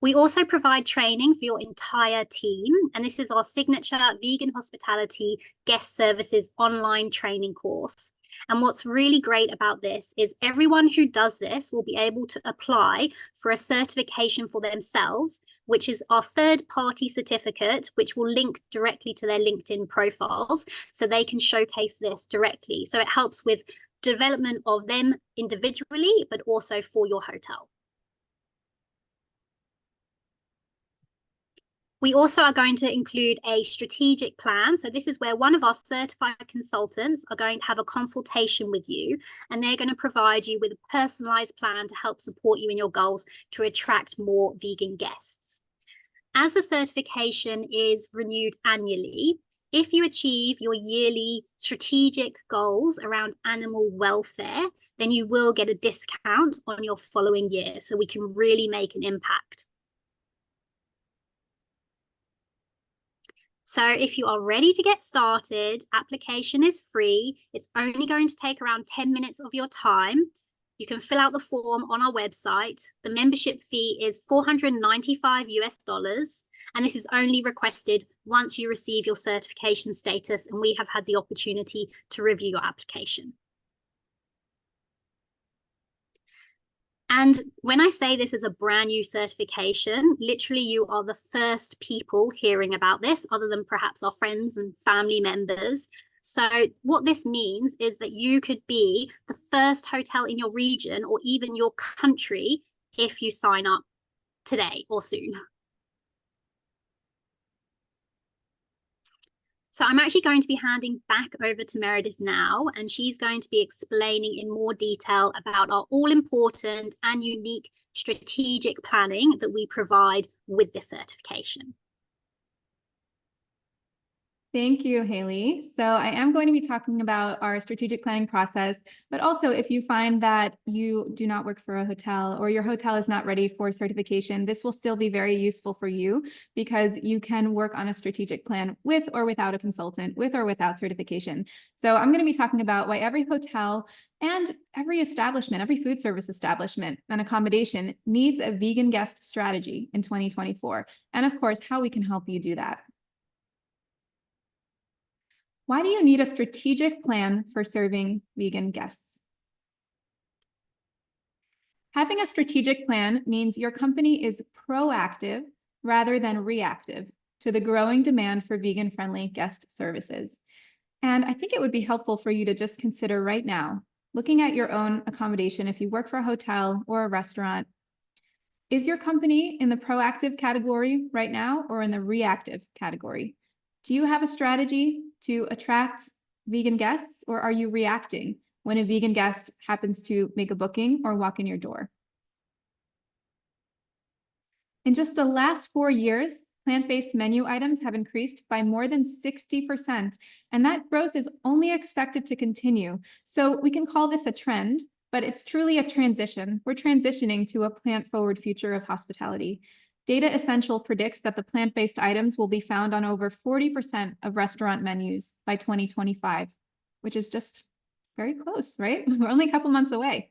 We also provide training for your entire team, and this is our signature Vegan Hospitality Guest Services online training course. And what's really great about this is everyone who does this will be able to apply for a certification for themselves, which is our third-party certificate, which will link directly to their LinkedIn profiles, so they can showcase this directly. So it helps with development of them individually, but also for your hotel. We also are going to include a strategic plan. So this is where one of our certified consultants are going to have a consultation with you, and they're going to provide you with a personalized plan to help support you in your goals to attract more vegan guests. As the certification is renewed annually, if you achieve your yearly strategic goals around animal welfare, then you will get a discount on your following year, so we can really make an impact. So if you are ready to get started, application is free. It's only going to take around 10 minutes of your time. You can fill out the form on our website. The membership fee is $495, and this is only requested once you receive your certification status and we have had the opportunity to review your application. And when I say this is a brand new certification, literally you are the first people hearing about this, other than perhaps our friends and family members. So what this means is that you could be the first hotel in your region or even your country if you sign up today or soon. So I'm actually going to be handing back over to Meredith now, and she's going to be explaining in more detail about our all-important and unique strategic planning that we provide with this certification. Thank you, Hayley. So I am going to be talking about our strategic planning process, but also if you find that you do not work for a hotel or your hotel is not ready for certification, this will still be very useful for you because you can work on a strategic plan with or without a consultant, with or without certification. So I'm going to be talking about why every hotel and every establishment, every food service establishment and accommodation needs a vegan guest strategy in 2024, and of course, how we can help you do that. Why do you need a strategic plan for serving vegan guests? Having a strategic plan means your company is proactive rather than reactive to the growing demand for vegan-friendly guest services. And I think it would be helpful for you to just consider right now, looking at your own accommodation, if you work for a hotel or a restaurant, is your company in the proactive category right now or in the reactive category? Do you have a strategy to attract vegan guests, or are you reacting when a vegan guest happens to make a booking or walk in your door? In just the last 4 years, plant-based menu items have increased by more than 60%, and that growth is only expected to continue. So we can call this a trend, but it's truly a transition. We're transitioning to a plant-forward future of hospitality. Data Essential predicts that the plant-based items will be found on over 40% of restaurant menus by 2025, which is just very close, right? We're only a couple months away.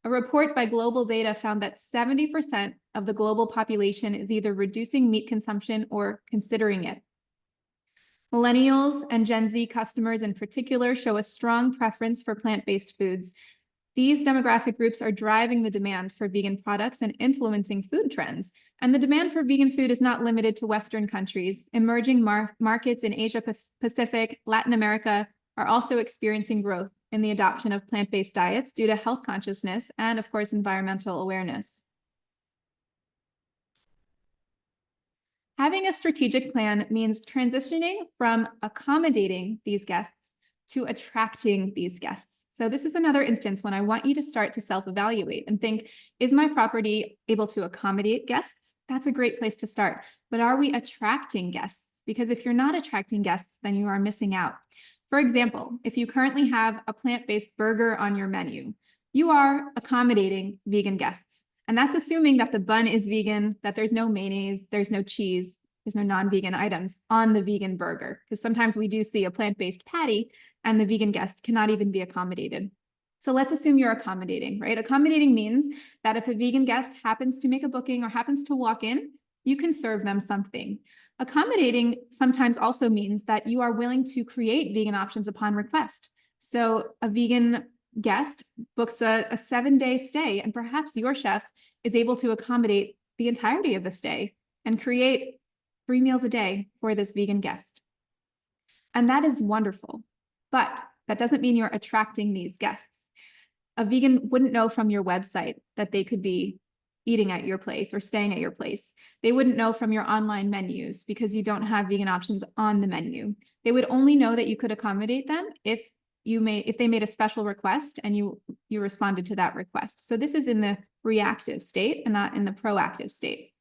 A report by Global Data found that 70% of the global population is either reducing meat consumption or considering it. Millennials and Gen Z customers in particular show a strong preference for plant-based foods. These demographic groups are driving the demand for vegan products and influencing food trends. And the demand for vegan food is not limited to Western countries. Emerging markets in Asia Pacific, Latin America are also experiencing growth in the adoption of plant-based diets due to health consciousness and, of course, environmental awareness. Having a strategic plan means transitioning from accommodating these guests to attracting these guests. So this is another instance when I want you to start to self-evaluate and think, is my property able to accommodate guests? That's a great place to start. But are we attracting guests? Because if you're not attracting guests, then you are missing out. For example, if you currently have a plant-based burger on your menu, you are accommodating vegan guests. And that's assuming that the bun is vegan, that there's no mayonnaise, there's no cheese, there's no non-vegan items on the vegan burger. Because sometimes we do see a plant-based patty and the vegan guest cannot even be accommodated. So let's assume you're accommodating, right? Accommodating means that if a vegan guest happens to make a booking or happens to walk in, you can serve them something. Accommodating sometimes also means that you are willing to create vegan options upon request. So a vegan guest books a 7-day stay, and perhaps your chef is able to accommodate the entirety of the stay and create 3 meals a day for this vegan guest. And that is wonderful, but that doesn't mean you're attracting these guests. A vegan wouldn't know from your website that they could be eating at your place or staying at your place. They wouldn't know from your online menus because you don't have vegan options on the menu. They would only know that you could accommodate them if they made a special request and you responded to that request. So this is in the reactive state and not in the proactive state.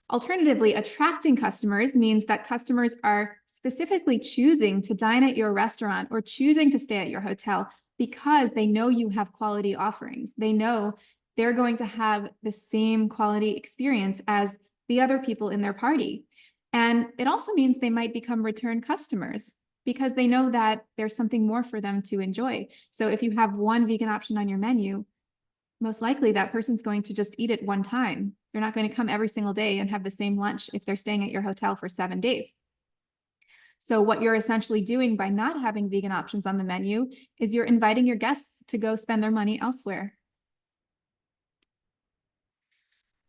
Alternatively, attracting customers means that customers are specifically choosing to dine at your restaurant or choosing to stay at your hotel because they know you have quality offerings. They know they're going to have the same quality experience as the other people in their party. And it also means they might become return customers because they know that there's something more for them to enjoy. So if you have one vegan option on your menu, most likely that person's going to just eat it one time. They're not going to come every single day and have the same lunch if they're staying at your hotel for 7 days. So what you're essentially doing by not having vegan options on the menu is you're inviting your guests to go spend their money elsewhere.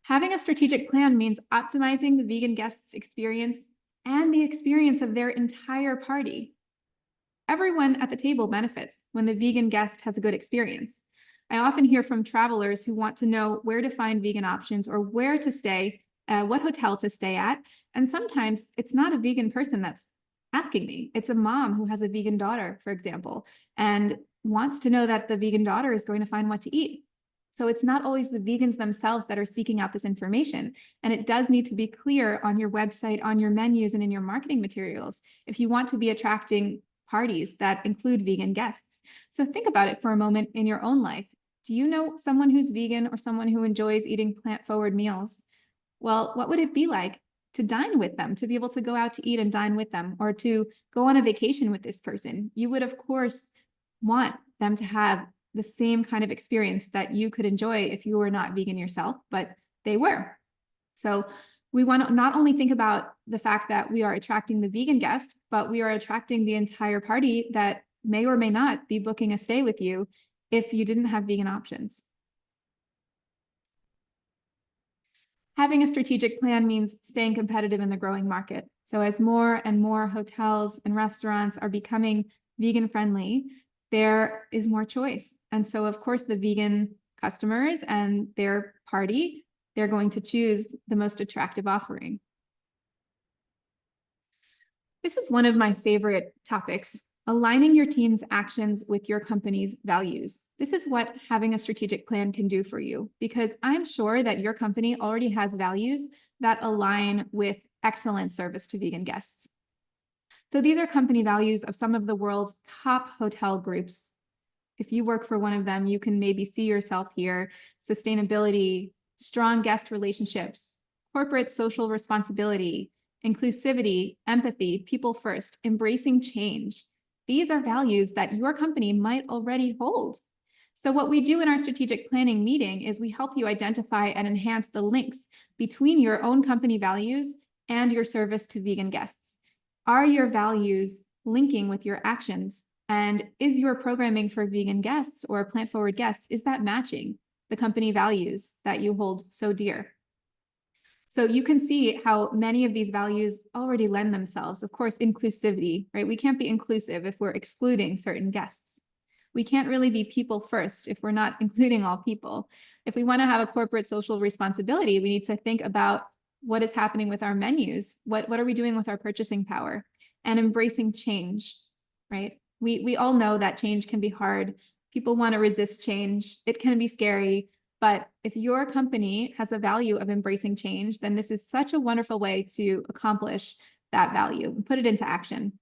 Having a strategic plan means optimizing the vegan guests' experience and the experience of their entire party. Everyone at the table benefits when the vegan guest has a good experience. I often hear from travelers who want to know where to find vegan options or where to stay, what hotel to stay at. And sometimes it's not a vegan person that's asking me. It's a mom who has a vegan daughter, for example, and wants to know that the vegan daughter is going to find what to eat. So it's not always the vegans themselves that are seeking out this information. And it does need to be clear on your website, on your menus, and in your marketing materials if you want to be attracting parties that include vegan guests. So think about it for a moment in your own life. Do you know someone who's vegan or someone who enjoys eating plant-forward meals? Well, what would it be like to dine with them, to be able to go out to eat and dine with them, or to go on a vacation with this person? You would, of course, want them to have the same kind of experience that you could enjoy if you were not vegan yourself, but they were. So We want to not only think about the fact that we are attracting the vegan guest, but we are attracting the entire party that may or may not be booking a stay with you if you didn't have vegan options. Having a strategic plan means staying competitive in the growing market. So as more and more hotels and restaurants are becoming vegan friendly, there is more choice. And so of course the vegan customers and their party, they're going to choose the most attractive offering. This is one of my favorite topics, aligning your team's actions with your company's values. This is what having a strategic plan can do for you, because I'm sure that your company already has values that align with excellent service to vegan guests. So these are company values of some of the world's top hotel groups. If you work for one of them, you can maybe see yourself here: sustainability, strong guest relationships, corporate social responsibility, inclusivity, empathy, people first, embracing change. These are values that your company might already hold. So what we do in our strategic planning meeting is we help you identify and enhance the links between your own company values and your service to vegan guests. Are your values linking with your actions? And is your programming for vegan guests or plant-forward guests, is that matching the company values that you hold so dear? So you can see how many of these values already lend themselves. Of course, inclusivity, right? We can't be inclusive if we're excluding certain guests. We can't really be people first if we're not including all people. If we want to have a corporate social responsibility, we need to think about what is happening with our menus. What are we doing with our purchasing power? And embracing change, right? We all know that change can be hard. People want to resist change. It can be scary. But if your company has a value of embracing change, then this is such a wonderful way to accomplish that value and put it into action.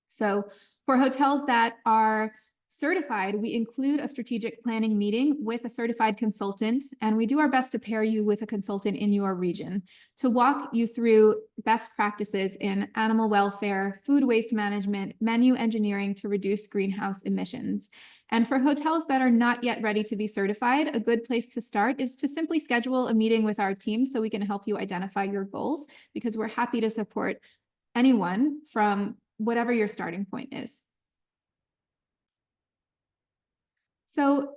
So for hotels that are certified, we include a strategic planning meeting with a certified consultant, and we do our best to pair you with a consultant in your region to walk you through best practices in animal welfare, food waste management, menu engineering to reduce greenhouse emissions. And for hotels that are not yet ready to be certified, a good place to start is to simply schedule a meeting with our team so we can help you identify your goals, because we're happy to support anyone from whatever your starting point is. So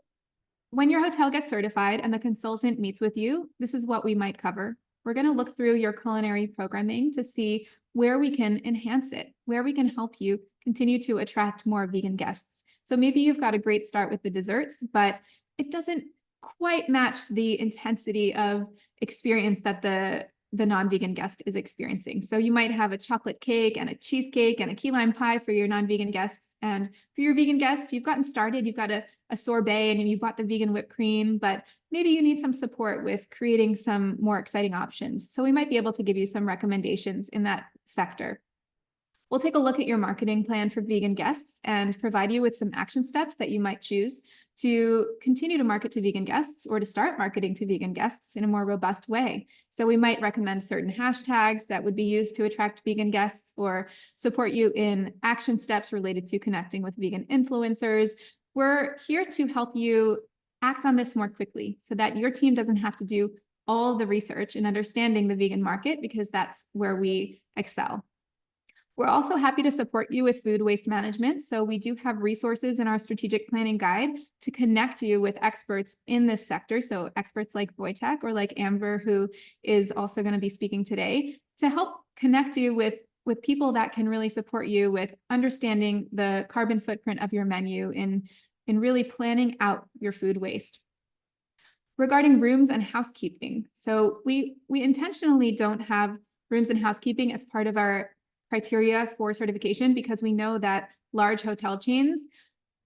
when your hotel gets certified and the consultant meets with you, this is what we might cover. We're going to look through your culinary programming to see where we can enhance it, where we can help you continue to attract more vegan guests. So maybe you've got a great start with the desserts, but it doesn't quite match the intensity of experience that the non-vegan guest is experiencing. So you might have a chocolate cake and a cheesecake and a key lime pie for your non-vegan guests. And for your vegan guests, you've gotten started, you've got a sorbet and you've got the vegan whipped cream, but maybe you need some support with creating some more exciting options. So we might be able to give you some recommendations in that sector. We'll take a look at your marketing plan for vegan guests and provide you with some action steps that you might choose to continue to market to vegan guests or to start marketing to vegan guests in a more robust way. So we might recommend certain hashtags that would be used to attract vegan guests, or support you in action steps related to connecting with vegan influencers. We're here to help you act on this more quickly so that your team doesn't have to do all the research in understanding the vegan market, because that's where we excel. We're also happy to support you with food waste management. So we do have resources in our strategic planning guide to connect you with experts in this sector. So experts like Vojtech or like Amber, who is also going to be speaking today, to help connect you with people that can really support you with understanding the carbon footprint of your menu in really planning out your food waste. Regarding rooms and housekeeping. So we intentionally don't have rooms and housekeeping as part of our criteria for certification, because we know that large hotel chains,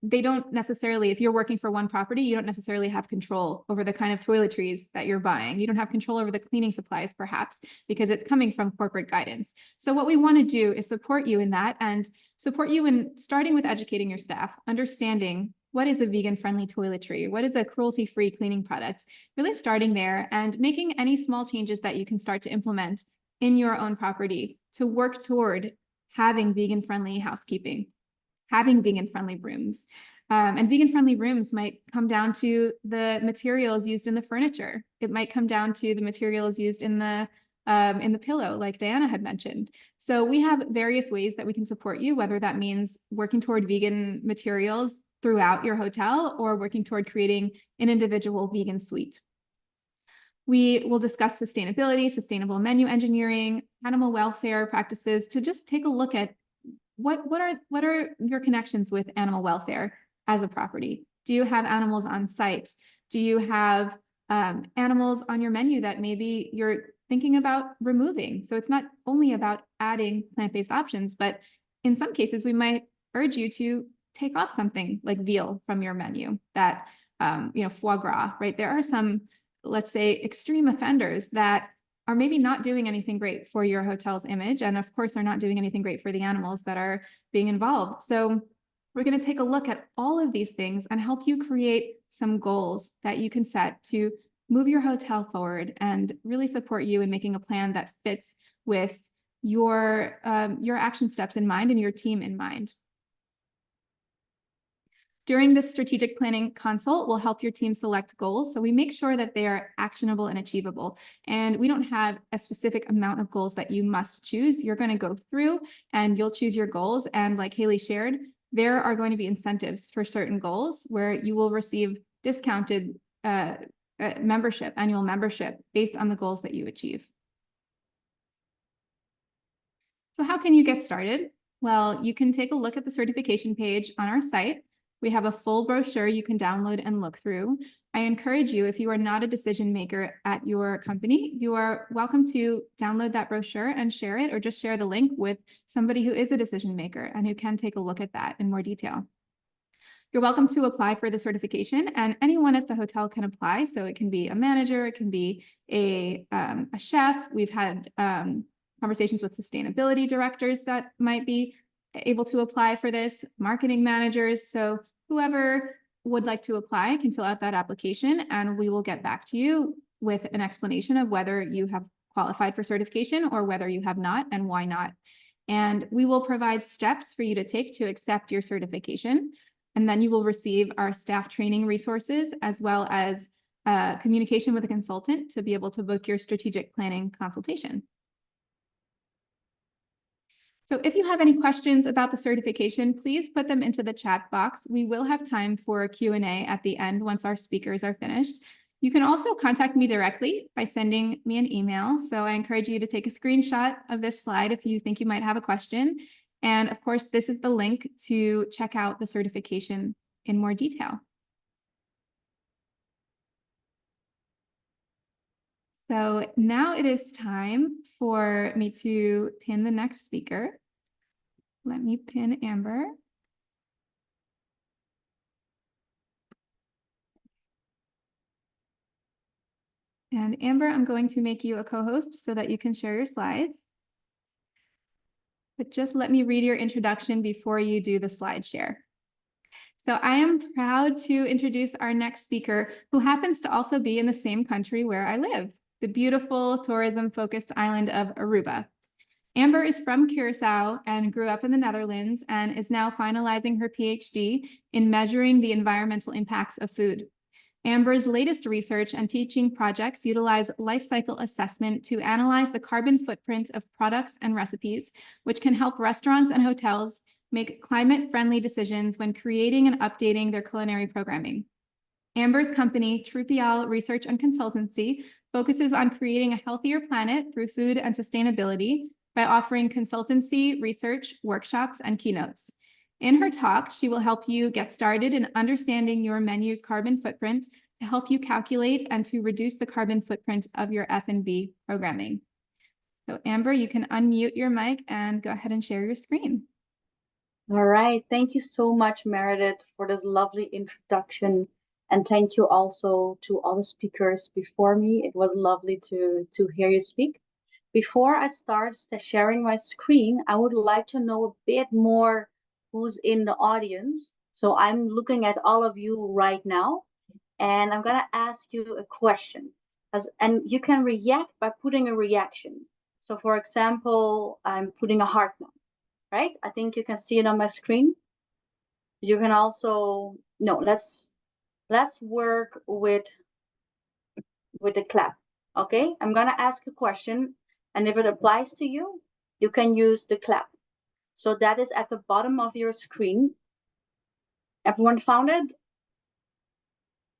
they don't necessarily, if you're working for one property, you don't necessarily have control over the kind of toiletries that you're buying. You don't have control over the cleaning supplies, perhaps, because it's coming from corporate guidance. So what we want to do is support you in that, and support you in starting with educating your staff, understanding what is a vegan-friendly toiletry, what is a cruelty-free cleaning product, really starting there and making any small changes that you can start to implement in your own property to work toward having vegan-friendly housekeeping, having vegan-friendly rooms. And vegan-friendly rooms might come down to the materials used in the furniture. It might come down to the materials used in the in the pillow, like Diana had mentioned. So we have various ways that we can support you, whether that means working toward vegan materials throughout your hotel or working toward creating an individual vegan suite. We will discuss sustainability, sustainable menu engineering, animal welfare practices to just take a look at what are your connections with animal welfare as a property? Do you have animals on site? Do you have animals on your menu that maybe you're thinking about removing? So it's not only about adding plant-based options, but in some cases, we might urge you to take off something like veal from your menu, that, foie gras, right? There are some, let's say, extreme offenders that are maybe not doing anything great for your hotel's image, and of course are not doing anything great for the animals that are being involved. So we're going to take a look at all of these things and help you create some goals that you can set to move your hotel forward and really support you in making a plan that fits with your action steps in mind and your team in mind. During this strategic planning consult, we'll help your team select goals. So we make sure that they are actionable and achievable. And we don't have a specific amount of goals that you must choose. You're going to go through and you'll choose your goals. And like Hayley shared, there are going to be incentives for certain goals where you will receive discounted annual membership based on the goals that you achieve. So how can you get started? Well, you can take a look at the certification page on our site. We have a full brochure you can download and look through. I encourage you, if you are not a decision maker at your company, you are welcome to download that brochure and share it, or just share the link with somebody who is a decision maker and who can take a look at that in more detail. You're welcome to apply for the certification, and anyone at the hotel can apply. So it can be a manager, it can be a chef. We've had conversations with sustainability directors that might be able to apply for this, marketing managers. So whoever would like to apply can fill out that application, and we will get back to you with an explanation of whether you have qualified for certification or whether you have not and why not. And we will provide steps for you to take to accept your certification. And then you will receive our staff training resources, as well as communication with a consultant to be able to book your strategic planning consultation. So if you have any questions about the certification, please put them into the chat box. We will have time for a Q&A at the end once our speakers are finished. You can also contact me directly by sending me an email. So I encourage you to take a screenshot of this slide if you think you might have a question. And of course, this is the link to check out the certification in more detail. So now it is time for me to pin the next speaker. Let me pin Amber. And Amber, I'm going to make you a co-host so that you can share your slides. But just let me read your introduction before you do the slide share. So I am proud to introduce our next speaker, who happens to also be in the same country where I live, the beautiful tourism-focused island of Aruba. Amber is from Curacao and grew up in the Netherlands and is now finalizing her PhD in measuring the environmental impacts of food. Amber's latest research and teaching projects utilize life cycle assessment to analyze the carbon footprint of products and recipes, which can help restaurants and hotels make climate-friendly decisions when creating and updating their culinary programming. Amber's company, Trupial Research and Consultancy, focuses on creating a healthier planet through food and sustainability by offering consultancy, research, workshops, and keynotes. In her talk, she will help you get started in understanding your menu's carbon footprint to help you calculate and to reduce the carbon footprint of your F&B programming. So Amber, you can unmute your mic and go ahead and share your screen. All right. Thank you so much, Meredith, for this lovely introduction. And thank you also to all the speakers before me. It was lovely to hear you speak. Before I start sharing my screen, I would like to know a bit more who's in the audience. So I'm looking at all of you right now, and I'm going to ask you a question. And you can react by putting a reaction. So for example, I'm putting a heart now, right? I think you can see it on my screen. You can also, no, let's work with the clap. Okay, I'm going to ask a question. And if it applies to you, you can use the clap. So that is at the bottom of your screen. Everyone found it?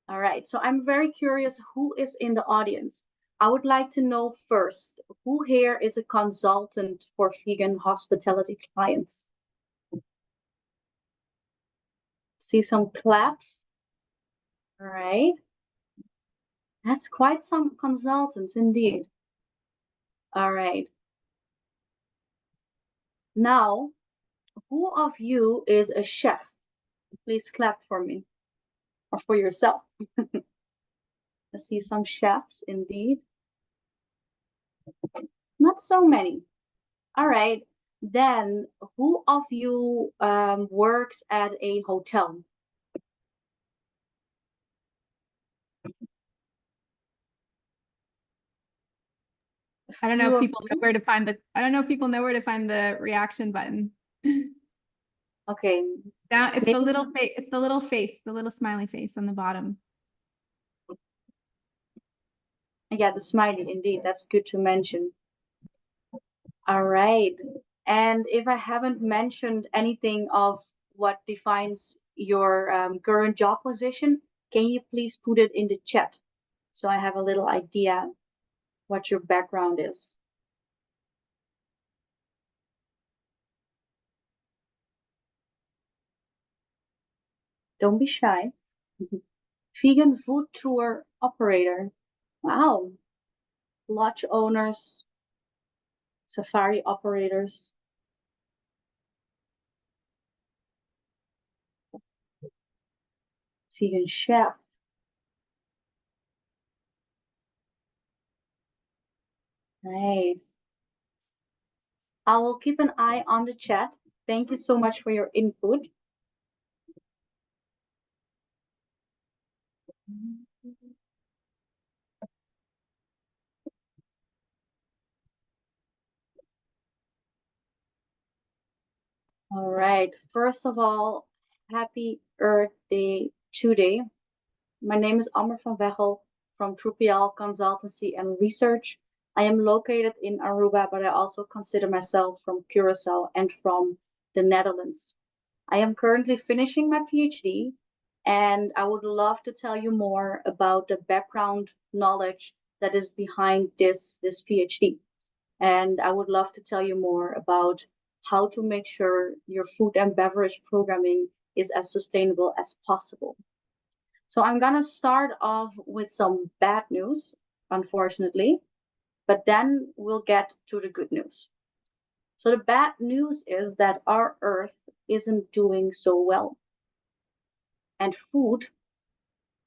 All right, so I'm very curious who is in the audience. I would like to know first, who here is a consultant for vegan hospitality clients? See some claps? All right. That's quite some consultants indeed. All right. Now, who of you is a chef? Please clap for me or for yourself. I see some chefs indeed. Not so many. All right. Then who of you works at a hotel? I don't know Few if of people you? know where to find the, I don't know if people know where to find the reaction button. Okay. Now it's the Maybe- little face, it's the little face, the little smiley face on the bottom. Yeah, the smiley, indeed. That's good to mention. All right. And if I haven't mentioned anything of what defines your current job position, can you please put it in the chat so I have a little idea what your background is? Don't be shy. Vegan food tour operator. Wow. Lodge owners, safari operators. Vegan chef. Right. I will keep an eye on the chat. Thank you so much for your input. All right. First of all, happy Earth Day today. My name is Amber van Vegh from Trupial Consultancy and Research. I am located in Aruba, but I also consider myself from Curacao and from the Netherlands. I am currently finishing my PhD, and I would love to tell you more about the background knowledge that is behind this PhD. And I would love to tell you more about how to make sure your food and beverage programming is as sustainable as possible. So I'm gonna start off with some bad news, unfortunately, but then we'll get to the good news. So the bad news is that our Earth isn't doing so well. And food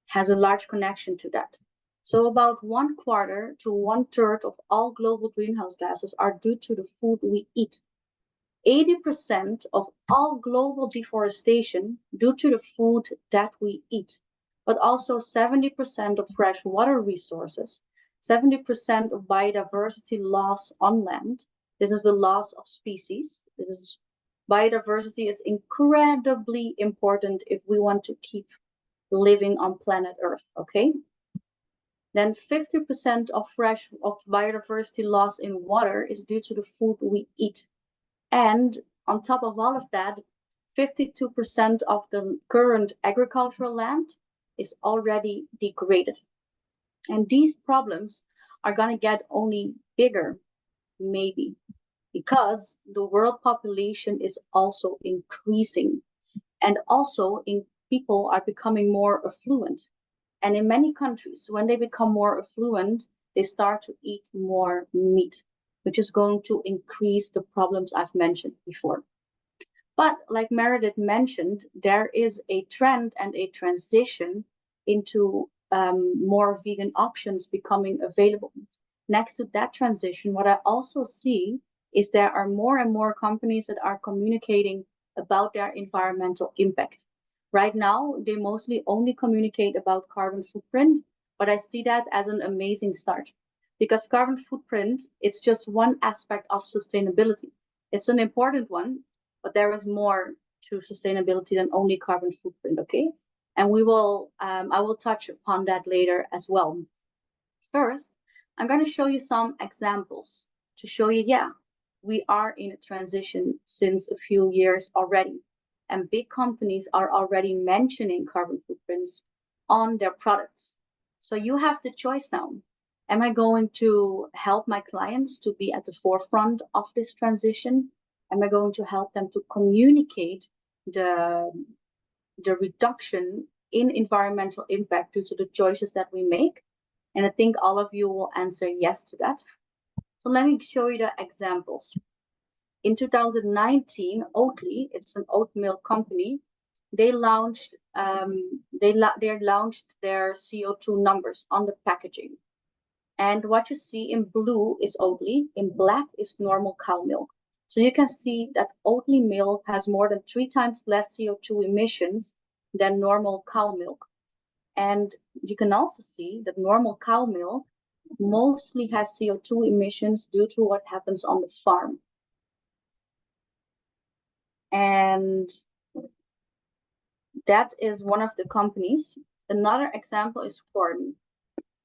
has a large connection to that. So about 1/4 to 1/3 of all global greenhouse gases are due to the food we eat. 80% of all global deforestation due to the food that we eat, but also 70% of fresh water resources, 70% of biodiversity loss on land. This is the loss of species. Biodiversity is incredibly important if we want to keep living on planet Earth, okay? Then 50% of biodiversity loss in water is due to the food we eat. And on top of all of that, 52% of the current agricultural land is already degraded. And these problems are going to get only bigger, maybe, because the world population is also increasing. And also, people are becoming more affluent. And in many countries, when they become more affluent, they start to eat more meat, which is going to increase the problems I've mentioned before. But like Meredith mentioned, there is a trend and a transition into more vegan options becoming available. Next to that transition, what I also see is there are more and more companies that are communicating about their environmental impact. Right now, they mostly only communicate about carbon footprint, but I see that as an amazing start. Because carbon footprint, it's just one aspect of sustainability. It's an important one, but there is more to sustainability than only carbon footprint, okay? And I will touch upon that later as well. First, I'm going to show you some examples to show you, yeah, we are in a transition since a few years already. And big companies are already mentioning carbon footprints on their products. So you have the choice now. Am I going to help my clients to be at the forefront of this transition? Am I going to help them to communicate the reduction in environmental impact due to the choices that we make? And I think all of you will answer yes to that. So let me show you the examples. In 2019, Oatly, it's an oat milk company, they launched their CO2 numbers on the packaging. And what you see in blue is Oatly, in black is normal cow milk. So you can see that Oatly milk has more than 3 times less CO2 emissions than normal cow milk. And you can also see that normal cow milk mostly has CO2 emissions due to what happens on the farm. And that is one of the companies. Another example is corn,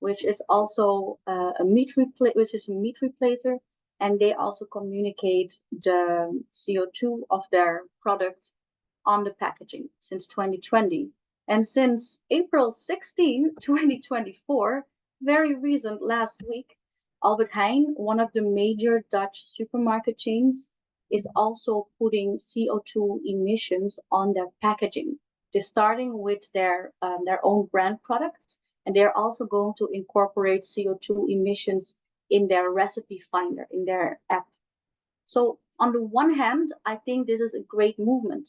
which is also a meat replacer, and they also communicate the CO2 of their product on the packaging since 2020. And since April 16, 2024, very recent last week, Albert Heijn, one of the major Dutch supermarket chains, is also putting CO2 emissions on their packaging. They're starting with their own brand products, and they're also going to incorporate CO2 emissions in their recipe finder, in their app. So on the one hand, I think this is a great movement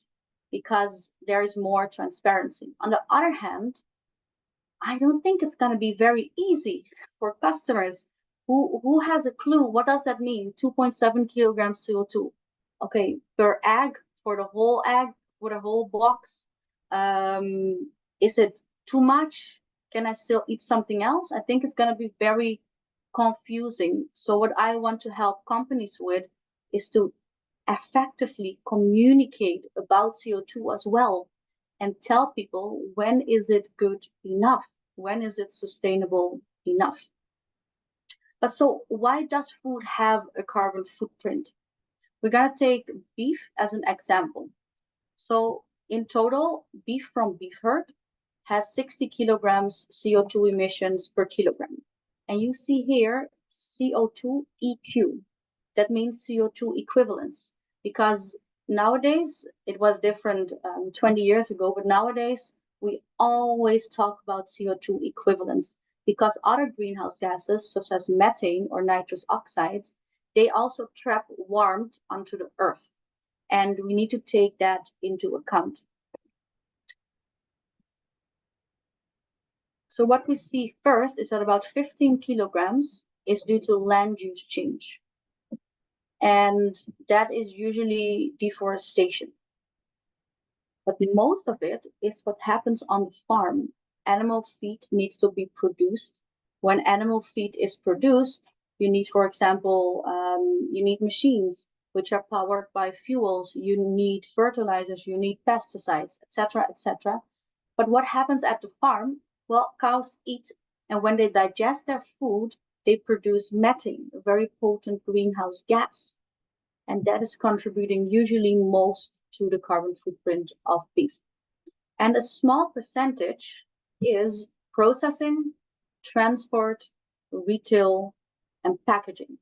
because there is more transparency. On the other hand, I don't think it's going to be very easy for customers who has a clue. What does that mean? 2.7 kilograms CO2. Okay, per egg, for the whole egg, for the whole box. Is it too much? Can I still eat something else? I think it's going to be very confusing. So what I want to help companies with is to effectively communicate about CO2 as well and tell people, when is it good enough? When is it sustainable enough? But so why does food have a carbon footprint? We're going to take beef as an example. So in total, beef from beef herd has 60 kilograms CO2 emissions per kilogram. And you see here CO2 EQ. That means CO2 equivalence. Because nowadays, it was different 20 years ago, but nowadays we always talk about CO2 equivalence because other greenhouse gases, such as methane or nitrous oxides, they also trap warmth onto the earth. And we need to take that into account. So what we see first is that about 15 kilograms is due to land use change. And that is usually deforestation. But most of it is what happens on the farm. Animal feed needs to be produced. When animal feed is produced, you need, for example, you need machines which are powered by fuels. You need fertilizers, you need pesticides, etc., etc. But what happens at the farm? Well, cows eat, and when they digest their food, they produce methane, a very potent greenhouse gas. And that is contributing usually most to the carbon footprint of beef. And a small percentage is processing, transport, retail, and packaging.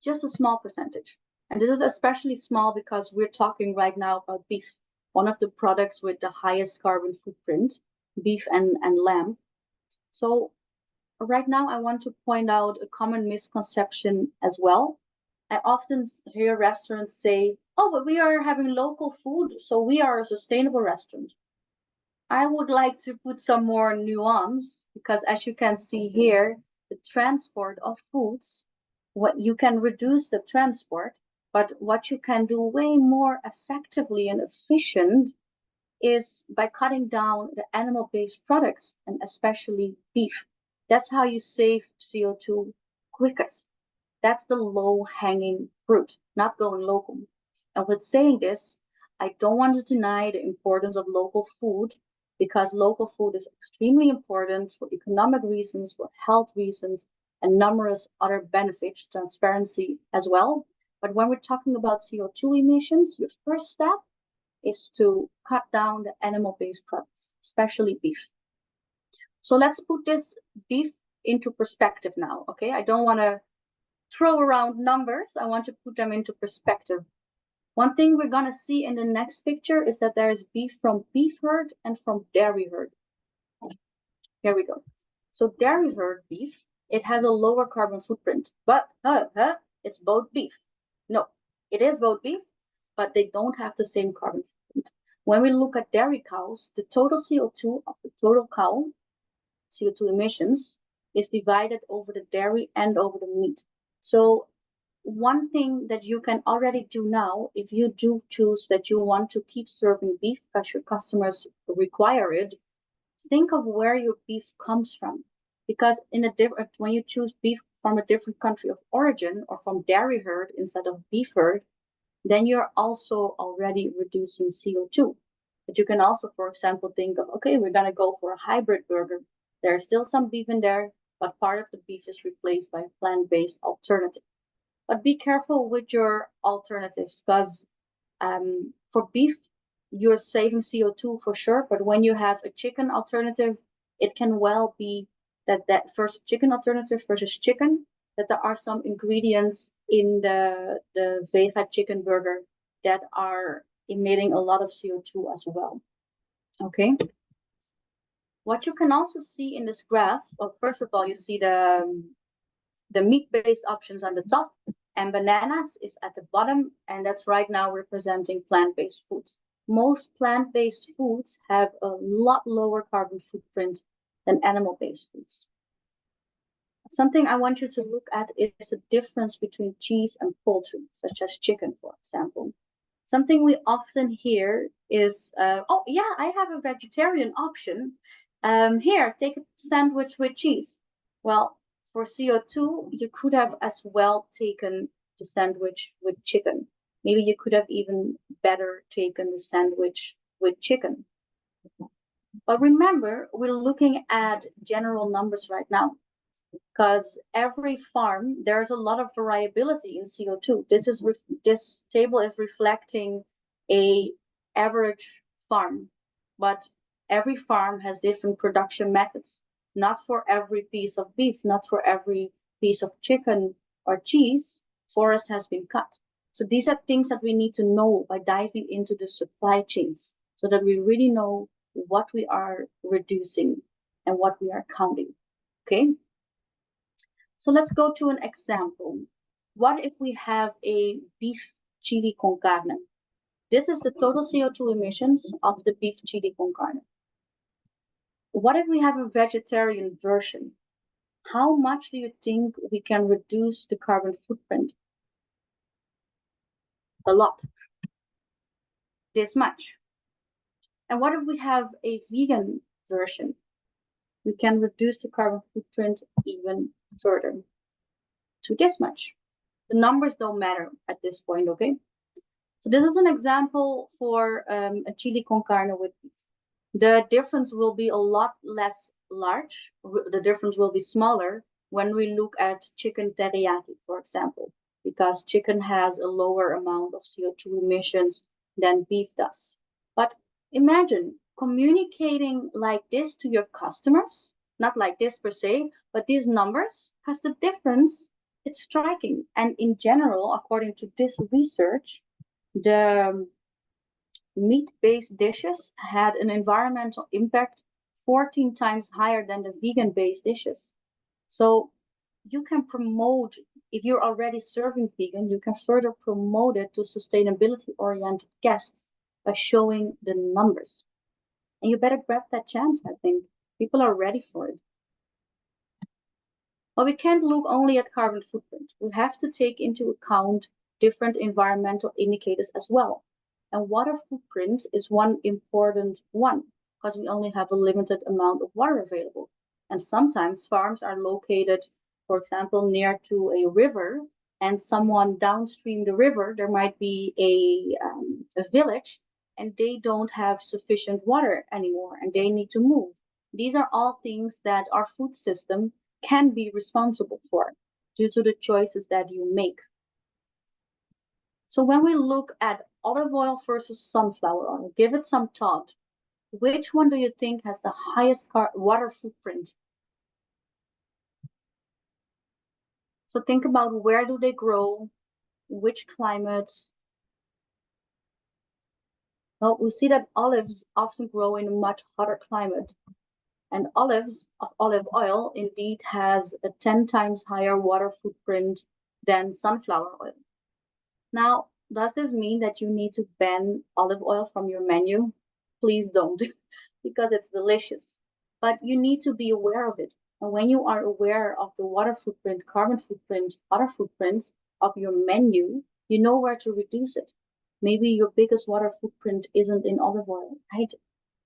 Just a small percentage. And this is especially small because we're talking right now about beef, one of the products with the highest carbon footprint, beef and lamb. So right now I want to point out a common misconception as well. I often hear restaurants say, oh, but we are having local food, so we are a sustainable restaurant. I would like to put some more nuance because as you can see here, the transport of foods, what you can reduce the transport, but what you can do way more effectively and efficient is by cutting down the animal-based products and especially beef. That's how you save CO2 quickest. That's the low-hanging fruit, not going local. And with saying this, I don't want to deny the importance of local food because local food is extremely important for economic reasons, for health reasons, and numerous other benefits, transparency as well. But when we're talking about CO2 emissions, your first step is to cut down the animal-based products, especially beef. So let's put this beef into perspective now, okay? I don't want to throw around numbers. I want to put them into perspective. One thing we're going to see in the next picture is that there is beef from beef herd and from dairy herd. Here we go. So dairy herd beef, it has a lower carbon footprint, but it's both beef. No, it is both beef, but they don't have the same carbon footprint. When we look at dairy cows, the total CO2 of the total cow, CO2 emissions, is divided over the dairy and over the meat. So one thing that you can already do now, if you do choose that you want to keep serving beef because your customers require it, think of where your beef comes from. Because when you choose beef from a different country of origin or from dairy herd instead of beef herd, then you're also already reducing CO2. But you can also, for example, think of, okay, we're going to go for a hybrid burger. There's still some beef in there, but part of the beef is replaced by a plant-based alternative. But be careful with your alternatives, because for beef, you're saving CO2 for sure. But when you have a chicken alternative, it can well be that first chicken alternative versus chicken, that there are some ingredients in the Vegh chicken burger that are emitting a lot of CO2 as well. Okay. What you can also see in this graph, well, first of all, you see the meat-based options on the top, and bananas is at the bottom, and that's right now representing plant-based foods. Most plant-based foods have a lot lower carbon footprint than animal-based foods. Something I want you to look at is the difference between cheese and poultry, such as chicken, for example. Something we often hear is, oh yeah, I have a vegetarian option. Here, take a sandwich with cheese. Well, for CO2, you could have as well taken the sandwich with chicken. Maybe you could have even better taken the sandwich with chicken. But remember, we're looking at general numbers right now, because every farm, there's a lot of variability in CO2. This table is reflecting an average farm, but every farm has different production methods. Not for every piece of beef, not for every piece of chicken or cheese, forest has been cut. So these are things that we need to know by diving into the supply chains, so that we really know what we are reducing and what we are counting. Okay. So let's go to an example. What if we have a beef chili con carne? This is the total CO2 emissions of the beef chili con carne. What if we have a vegetarian version? How much do you think we can reduce the carbon footprint? A lot. This much. And what if we have a vegan version? We can reduce the carbon footprint even further to this much. The numbers don't matter at this point, okay? So this is an example for a chili con carne with beef. The difference will be a lot less large. The difference will be smaller when we look at chicken teriyaki, for example, because chicken has a lower amount of CO2 emissions than beef does. But imagine communicating like this to your customers, not like this per se, but these numbers, because the difference, it's striking. And in general, according to this research, the meat-based dishes had an environmental impact 14 times higher than the vegan-based dishes. So you can promote, if you're already serving vegan, you can further promote it to sustainability-oriented guests by showing the numbers. And you better grab that chance, I think. People are ready for it. But we can't look only at carbon footprint. We have to take into account different environmental indicators as well. And water footprint is one important one, because we only have a limited amount of water available. And sometimes farms are located, for example, near to a river, and someone downstream the river, there might be a village, and they don't have sufficient water anymore, and they need to move. These are all things that our food system can be responsible for due to the choices that you make. So when we look at olive oil versus sunflower oil, give it some thought. Which one do you think has the highest water footprint? So think about, where do they grow, which climates. Well, we see that olives often grow in a much hotter climate. And olive oil indeed has a 10 times higher water footprint than sunflower oil. Now, does this mean that you need to ban olive oil from your menu? Please don't, because it's delicious. But you need to be aware of it. And when you are aware of the water footprint, carbon footprint, other footprints of your menu, you know where to reduce it. Maybe your biggest water footprint isn't in olive oil, right?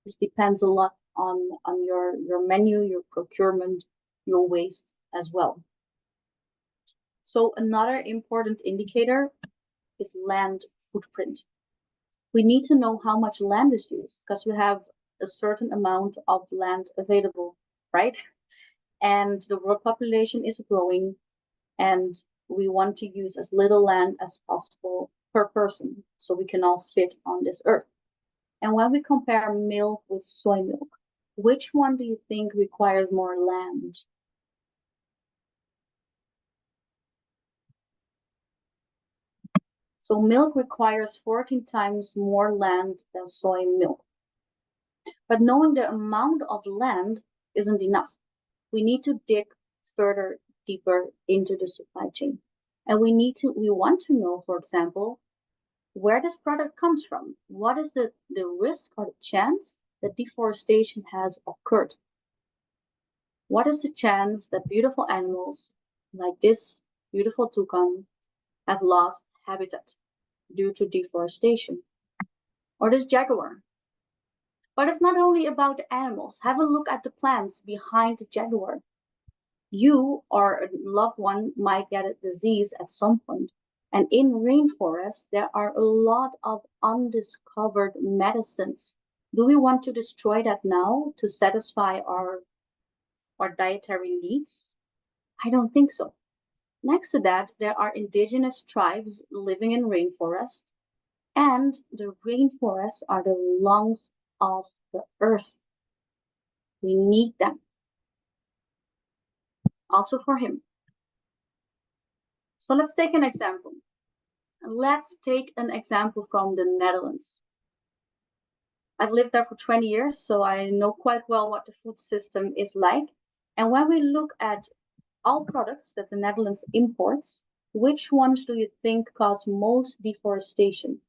This depends a lot on your menu, your procurement, your waste as well. So another important indicator is land footprint. We need to know how much land is used, because we have a certain amount of land available, right? And the world population is growing, and we want to use as little land as possible per person so we can all fit on this earth. And when we compare milk with soy milk, which one do you think requires more land? So milk requires 14 times more land than soy milk. But knowing the amount of land isn't enough. We need to dig further, deeper into the supply chain. And we want to know, for example, where this product comes from. What is the risk or the chance that deforestation has occurred? What is the chance that beautiful animals like this beautiful toucan have lost habitat due to deforestation? Or this jaguar? But it's not only about the animals. Have a look at the plants behind the jaguar. You or a loved one might get a disease at some point. And in rainforests, there are a lot of undiscovered medicines. Do we want to destroy that now to satisfy our dietary needs? I don't think so. Next to that, there are indigenous tribes living in rainforests, and the rainforests are the lungs of the earth. We need them. Also for him. So let's take an example. Let's take an example from the Netherlands. I've lived there for 20 years, so I know quite well what the food system is like. And when we look at all products that the Netherlands imports, which ones do you think cause most deforestation?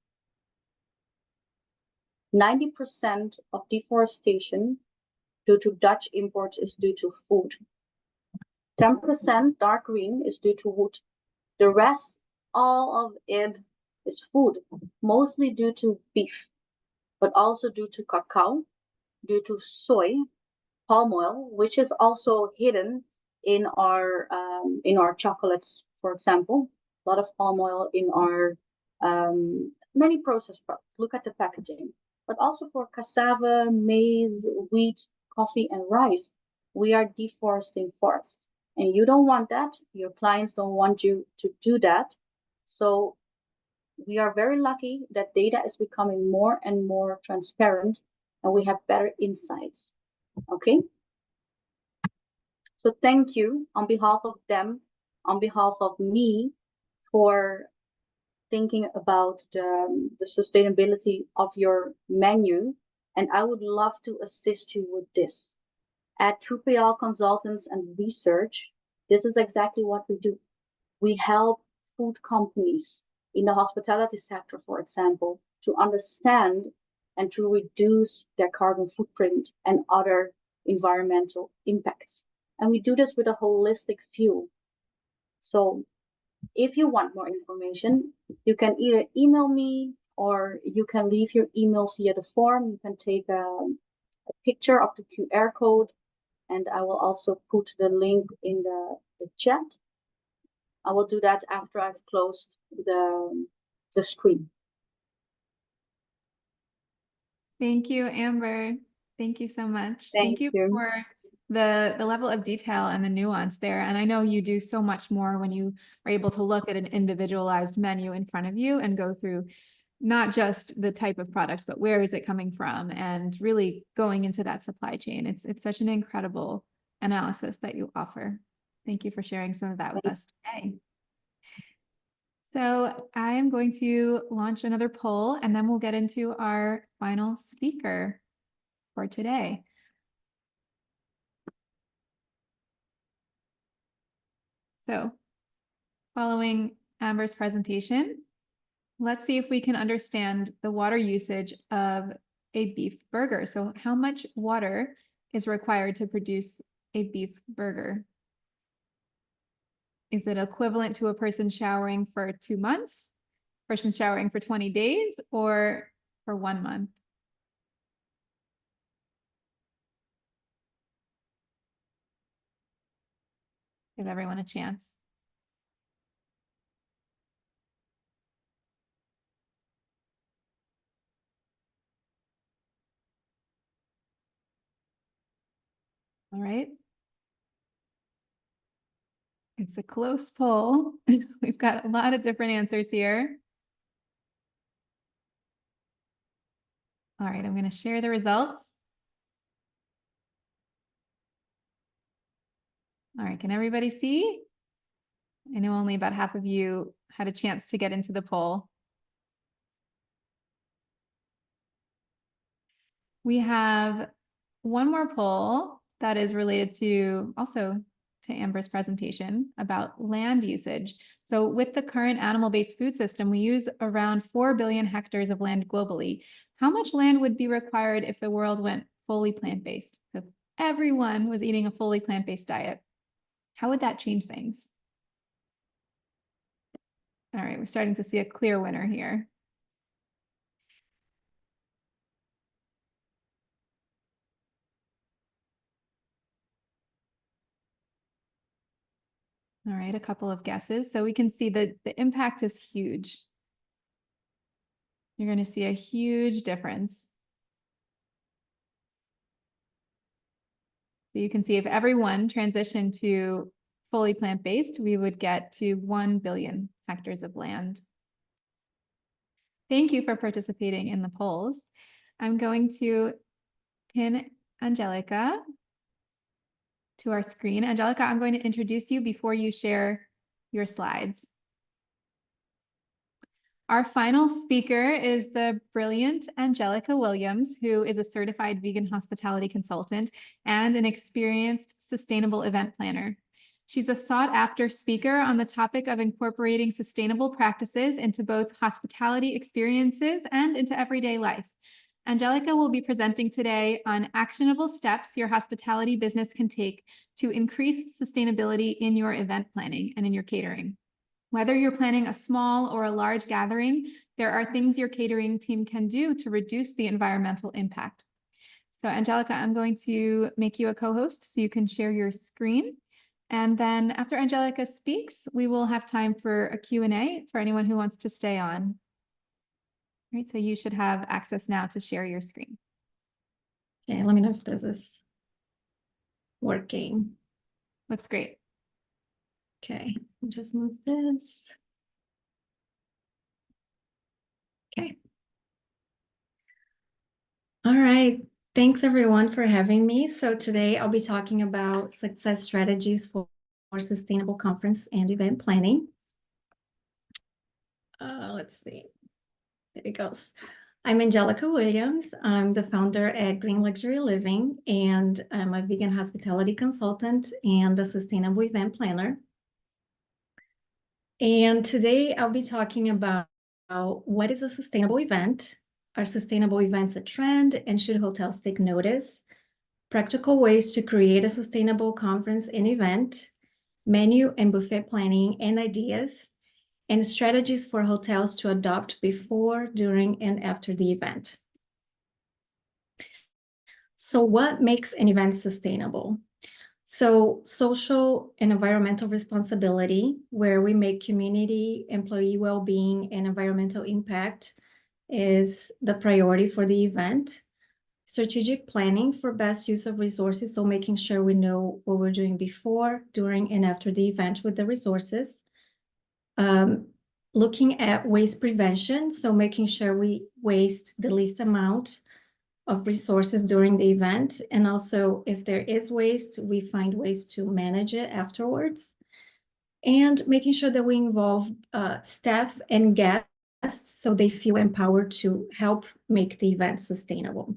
90% of deforestation due to Dutch imports is due to food. 10% dark green is due to wood. The rest, all of it is food, mostly due to beef, but also due to cacao, due to soy, palm oil, which is also hidden in our chocolates, for example. A lot of palm oil in our many processed products. Look at the packaging. But also for cassava, maize, wheat, coffee, and rice, we are deforesting forests. And you don't want that. Your clients don't want you to do that. So we are very lucky that data is becoming more and more transparent, and we have better insights. Okay? So thank you on behalf of them, on behalf of me, for thinking about the sustainability of your menu. And I would love to assist you with this. At 2PL Consultants and Research, this is exactly what we do. We help food companies in the hospitality sector, for example, to understand and to reduce their carbon footprint and other environmental impacts. And we do this with a holistic view. So if you want more information, you can either email me or you can leave your email via the form. You can take a picture of the QR code, and I will also put the link in the chat. I will do that after I've closed the screen. Thank you, Amber. Thank you so much. Thank you. For the level of detail and the nuance there. And I know you do so much more when you are able to look at an individualized menu in front of you and go through not just the type of product, but where is it coming from, and really going into that supply chain. It's such an incredible analysis that you offer. Thank you for sharing some of that with us today. So I'm going to launch another poll, and then we'll get into our final speaker for today. So following Amber's presentation, let's see if we can understand the water usage of a beef burger. So how much water is required to produce a beef burger? Is it equivalent to a person showering for 2 months, person showering for 20 days, or for 1 month? Give everyone a chance. All right. It's a close poll. We've got a lot of different answers here. All right, I'm going to share the results. All right, can everybody see? I know only about half of you had a chance to get into the poll. We have one more poll that is related to also to Amber's presentation about land usage. So with the current animal-based food system, we use around 4 billion hectares of land globally. How much land would be required if the world went fully plant-based? So if everyone was eating a fully plant-based diet, how would that change things? All right, we're starting to see a clear winner here. All right, a couple of guesses. So we can see that the impact is huge. You're going to see a huge difference. So you can see if everyone transitioned to fully plant-based, we would get to 1 billion hectares of land. Thank you for participating in the polls. I'm going to pin Angelica to our screen. Angelica, I'm going to introduce you before you share your slides. Our final speaker is the brilliant Angelica Williams, who is a certified vegan hospitality consultant and an experienced sustainable event planner. She's a sought-after speaker on the topic of incorporating sustainable practices into both hospitality experiences and into everyday life. Angelica will be presenting today on actionable steps your hospitality business can take to increase sustainability in your event planning and in your catering. Whether you're planning a small or a large gathering, there are things your catering team can do to reduce the environmental impact. So Angelica, I'm going to make you a co-host so you can share your screen. And then after Angelica speaks, we will have time for a Q&A for anyone who wants to stay on. All right, so you should have access now to share your screen. Okay, let me know if this is working. Looks great. Okay, I'll just move this. Okay. All right, thanks everyone for having me. So today I'll be talking about success strategies for sustainable conference and event planning. Let's see, there it goes. I'm Angelica Williams. I'm the founder at Green Luxury Living, and I'm a vegan hospitality consultant and a sustainable event planner. And today I'll be talking about what is a sustainable event, are sustainable events a trend, and should hotels take notice, practical ways to create a sustainable conference and event, menu and buffet planning and ideas, and strategies for hotels to adopt before, during, and after the event. So what makes an event sustainable? So social and environmental responsibility, where we make community, employee well-being, and environmental impact is the priority for the event. strategic planning for best use of resources, so making sure we know what we're doing before, during, and after the event with the resources. Looking at waste prevention, so making sure we waste the least amount of resources during the event, and also if there is waste, we find ways to manage it afterwards. And making sure that we involve staff and guests so they feel empowered to help make the event sustainable.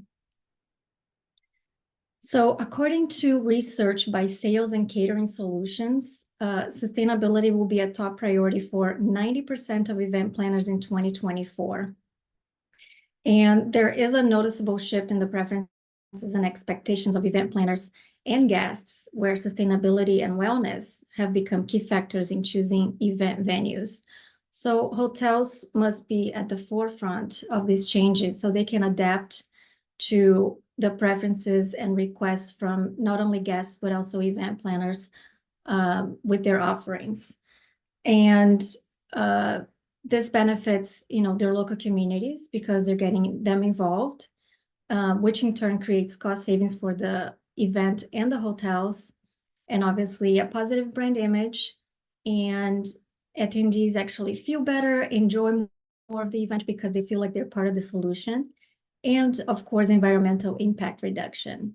So according to research by Sales and Catering Solutions, sustainability will be a top priority for 90% of event planners in 2024. And there is a noticeable shift in the preferences and expectations of event planners and guests, where sustainability and wellness have become key factors in choosing event venues. So hotels must be at the forefront of these changes so they can adapt to the preferences and requests from not only guests, but also event planners with their offerings. And this benefits, their local communities because they're getting them involved, which in turn creates cost savings for the event and the hotels, and obviously a positive brand image. And attendees actually feel better, enjoy more of the event because they feel like they're part of the solution. And of course, environmental impact reduction.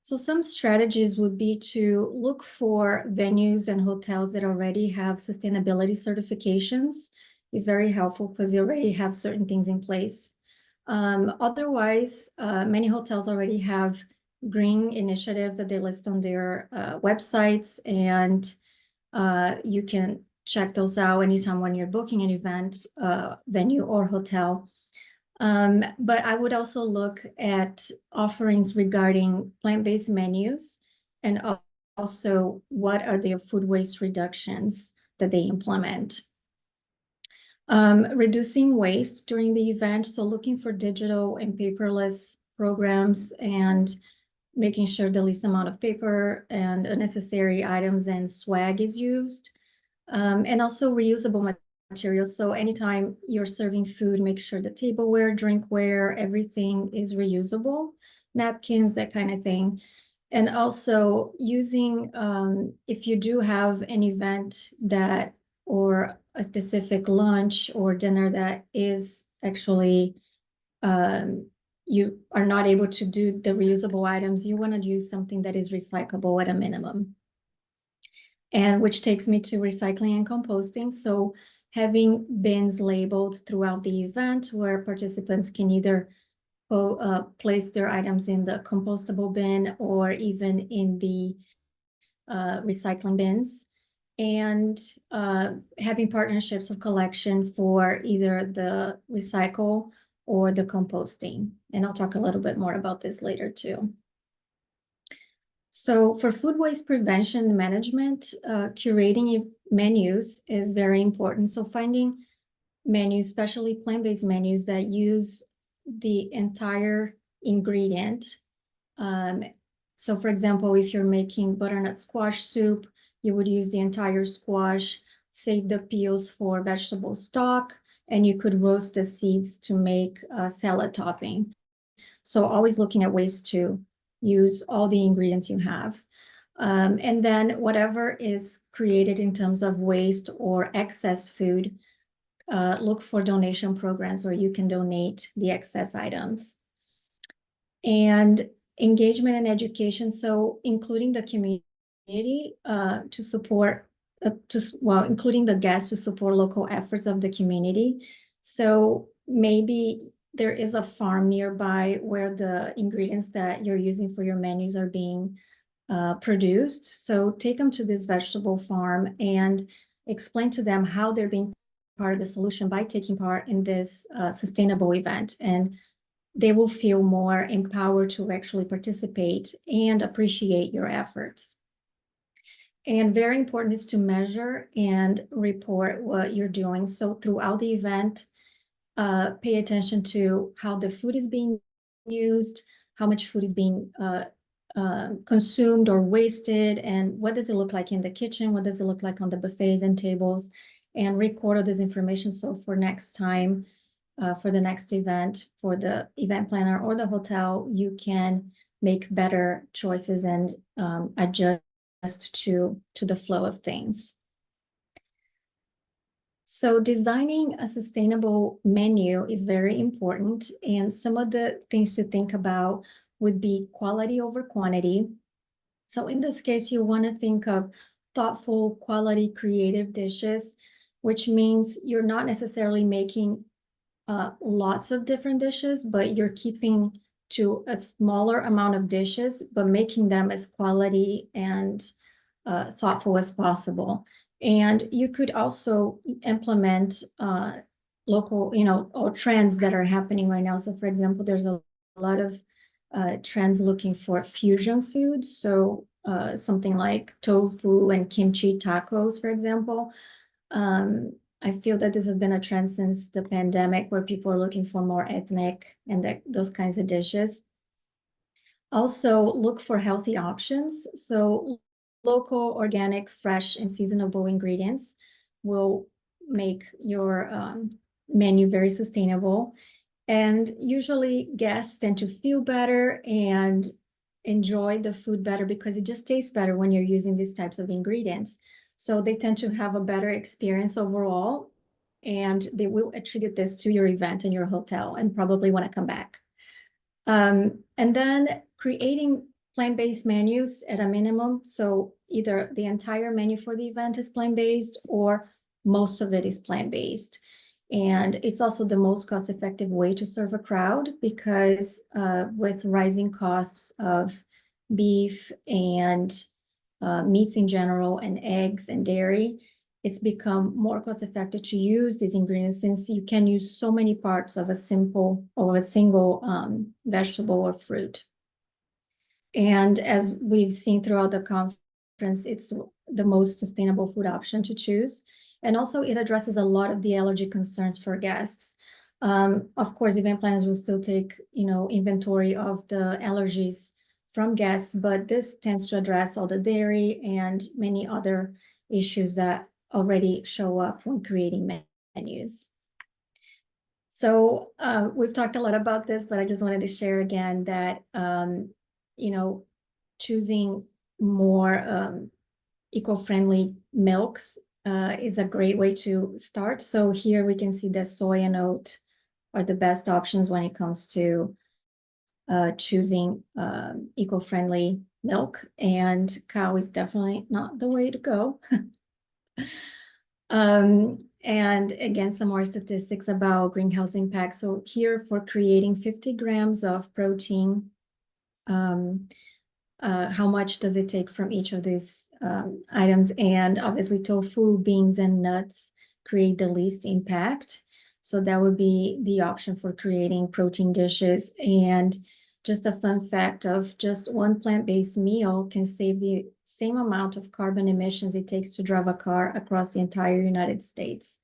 So some strategies would be to look for venues and hotels that already have sustainability certifications. It's very helpful because they already have certain things in place. Otherwise, many hotels already have green initiatives that they list on their websites, and you can check those out anytime when you're booking an event, venue or hotel. But I would also look at offerings regarding plant-based menus, and also what are their food waste reductions that they implement. Reducing waste during the event, so looking for digital and paperless programs and making sure the least amount of paper and unnecessary items and swag is used, and also reusable materials. So anytime you're serving food, make sure the tableware, drinkware, everything is reusable, napkins, that kind of thing. And also using, if you do have an event that, or a specific lunch or dinner that is actually, you are not able to do the reusable items, you want to use something that is recyclable at a minimum. And which takes me to recycling and composting. So having bins labeled throughout the event where participants can either place their items in the compostable bin or even in the recycling bins, and having partnerships of collection for either the recycle or the composting. And I'll talk a little bit more about this later too. So for food waste prevention management, curating menus is very important. So finding menus, especially plant-based menus, that use the entire ingredient. So for example, if you're making butternut squash soup, you would use the entire squash, save the peels for vegetable stock, and you could roast the seeds to make a salad topping. So always looking at ways to use all the ingredients you have. And then whatever is created in terms of waste or excess food, look for donation programs where you can donate the excess items. And engagement and education, so including the community to support, including the guests to support local efforts of the community. So maybe there is a farm nearby where the ingredients that you're using for your menus are being produced. So take them to this vegetable farm and explain to them how they're being part of the solution by taking part in this sustainable event. And they will feel more empowered to actually participate and appreciate your efforts. And very important is to measure and report what you're doing. So throughout the event, pay attention to how the food is being used, how much food is being consumed or wasted, and what does it look like in the kitchen, what does it look like on the buffets and tables, and record all this information so for next time for the next event, for the event planner or the hotel, you can make better choices and adjust to the flow of things. So designing a sustainable menu is very important, and some of the things to think about would be quality over quantity. So in this case, you want to think of thoughtful, quality, creative dishes, which means you're not necessarily making lots of different dishes, but you're keeping to a smaller amount of dishes, but making them as quality and thoughtful as possible. And you could also implement local, or trends that are happening right now. So for example, there's a lot of trends looking for fusion foods. So something like tofu and kimchi tacos, for example. I feel that this has been a trend since the pandemic, where people are looking for more ethnic and those kinds of dishes. Also, look for healthy options. So local, organic, fresh, and seasonable ingredients will make your menu very sustainable. And usually guests tend to feel better and enjoy the food better because it just tastes better when you're using these types of ingredients. So they tend to have a better experience overall, and they will attribute this to your event and your hotel and probably want to come back. And then creating plant-based menus at a minimum. So either the entire menu for the event is plant-based or most of it is plant-based. And it's also the most cost-effective way to serve a crowd because with rising costs of beef and meats in general and eggs and dairy, it's become more cost-effective to use these ingredients since you can use so many parts of a single vegetable or fruit. And as we've seen throughout the conference, it's the most sustainable food option to choose. And also it addresses a lot of the allergy concerns for guests. Of course, event planners will still take, inventory of the allergies from guests, but this tends to address all the dairy and many other issues that already show up when creating menus. So we've talked a lot about this, but I just wanted to share again that, choosing more eco-friendly milks is a great way to start. So here we can see that soy and oat are the best options when it comes to choosing eco-friendly milk, and cow is definitely not the way to go. And again, some more statistics about greenhouse impact. So here for creating 50 grams of protein, how much does it take from each of these items? And obviously tofu, beans, and nuts create the least impact. So that would be the option for creating protein dishes. And just a fun fact of just one plant-based meal can save the same amount of carbon emissions it takes to drive a car across the entire United States.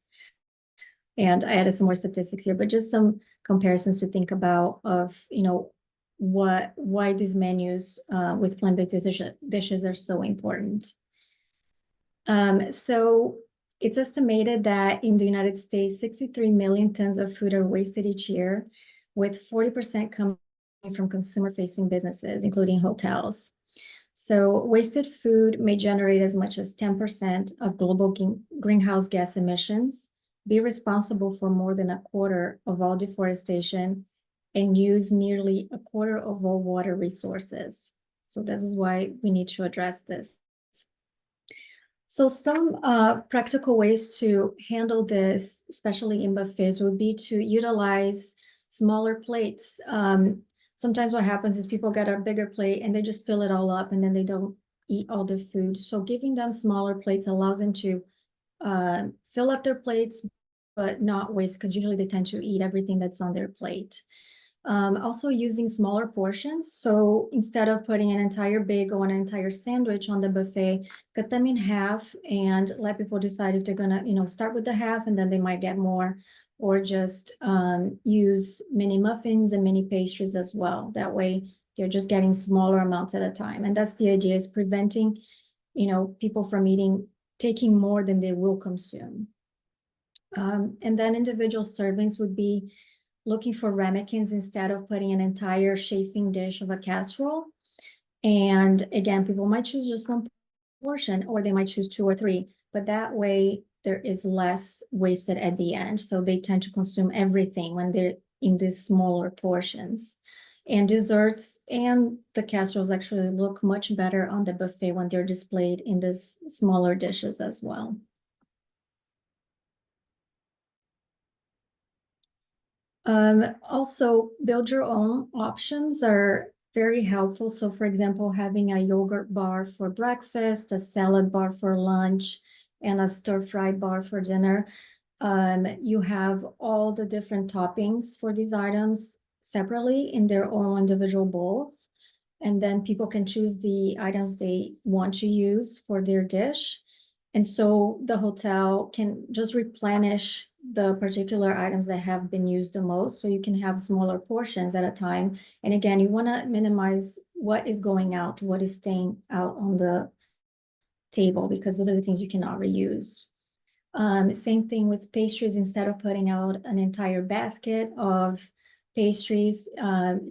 And I added some more statistics here, but just some comparisons to think about of, why these menus with plant-based dishes are so important. So it's estimated that in the United States, 63 million tons of food are wasted each year, with 40% coming from consumer-facing businesses, including hotels. So wasted food may generate as much as 10% of global greenhouse gas emissions, be responsible for more than a quarter of all deforestation, and use nearly a quarter of all water resources. So this is why we need to address this. So some practical ways to handle this, especially in buffets, would be to utilize smaller plates. Sometimes what happens is people get a bigger plate and they just fill it all up and then they don't eat all the food. So giving them smaller plates allows them to fill up their plates, but not waste, because usually they tend to eat everything that's on their plate. Also using smaller portions. So instead of putting an entire bagel or an entire sandwich on the buffet, cut them in half and let people decide if they're gonna, start with the half and then they might get more, or just use mini muffins and mini pastries as well. That way they're just getting smaller amounts at a time. And that's the idea, is preventing, people from taking more than they will consume. And then individual servings would be looking for ramekins instead of putting an entire chafing dish of a casserole. And again, people might choose just one portion, or they might choose 2 or 3, but that way there is less wasted at the end. So they tend to consume everything when they're in these smaller portions. And desserts and the casseroles actually look much better on the buffet when they're displayed in these smaller dishes as well. Also, build your own options are very helpful. So for example, having a yogurt bar for breakfast, a salad bar for lunch, and a stir-fry bar for dinner. You have all the different toppings for these items separately in their own individual bowls. And then people can choose the items they want to use for their dish. And so the hotel can just replenish the particular items that have been used the most, so you can have smaller portions at a time. And again, you want to minimize what is going out, what is staying out on the table, because those are the things you cannot reuse. Same thing with pastries. Instead of putting out an entire basket of pastries,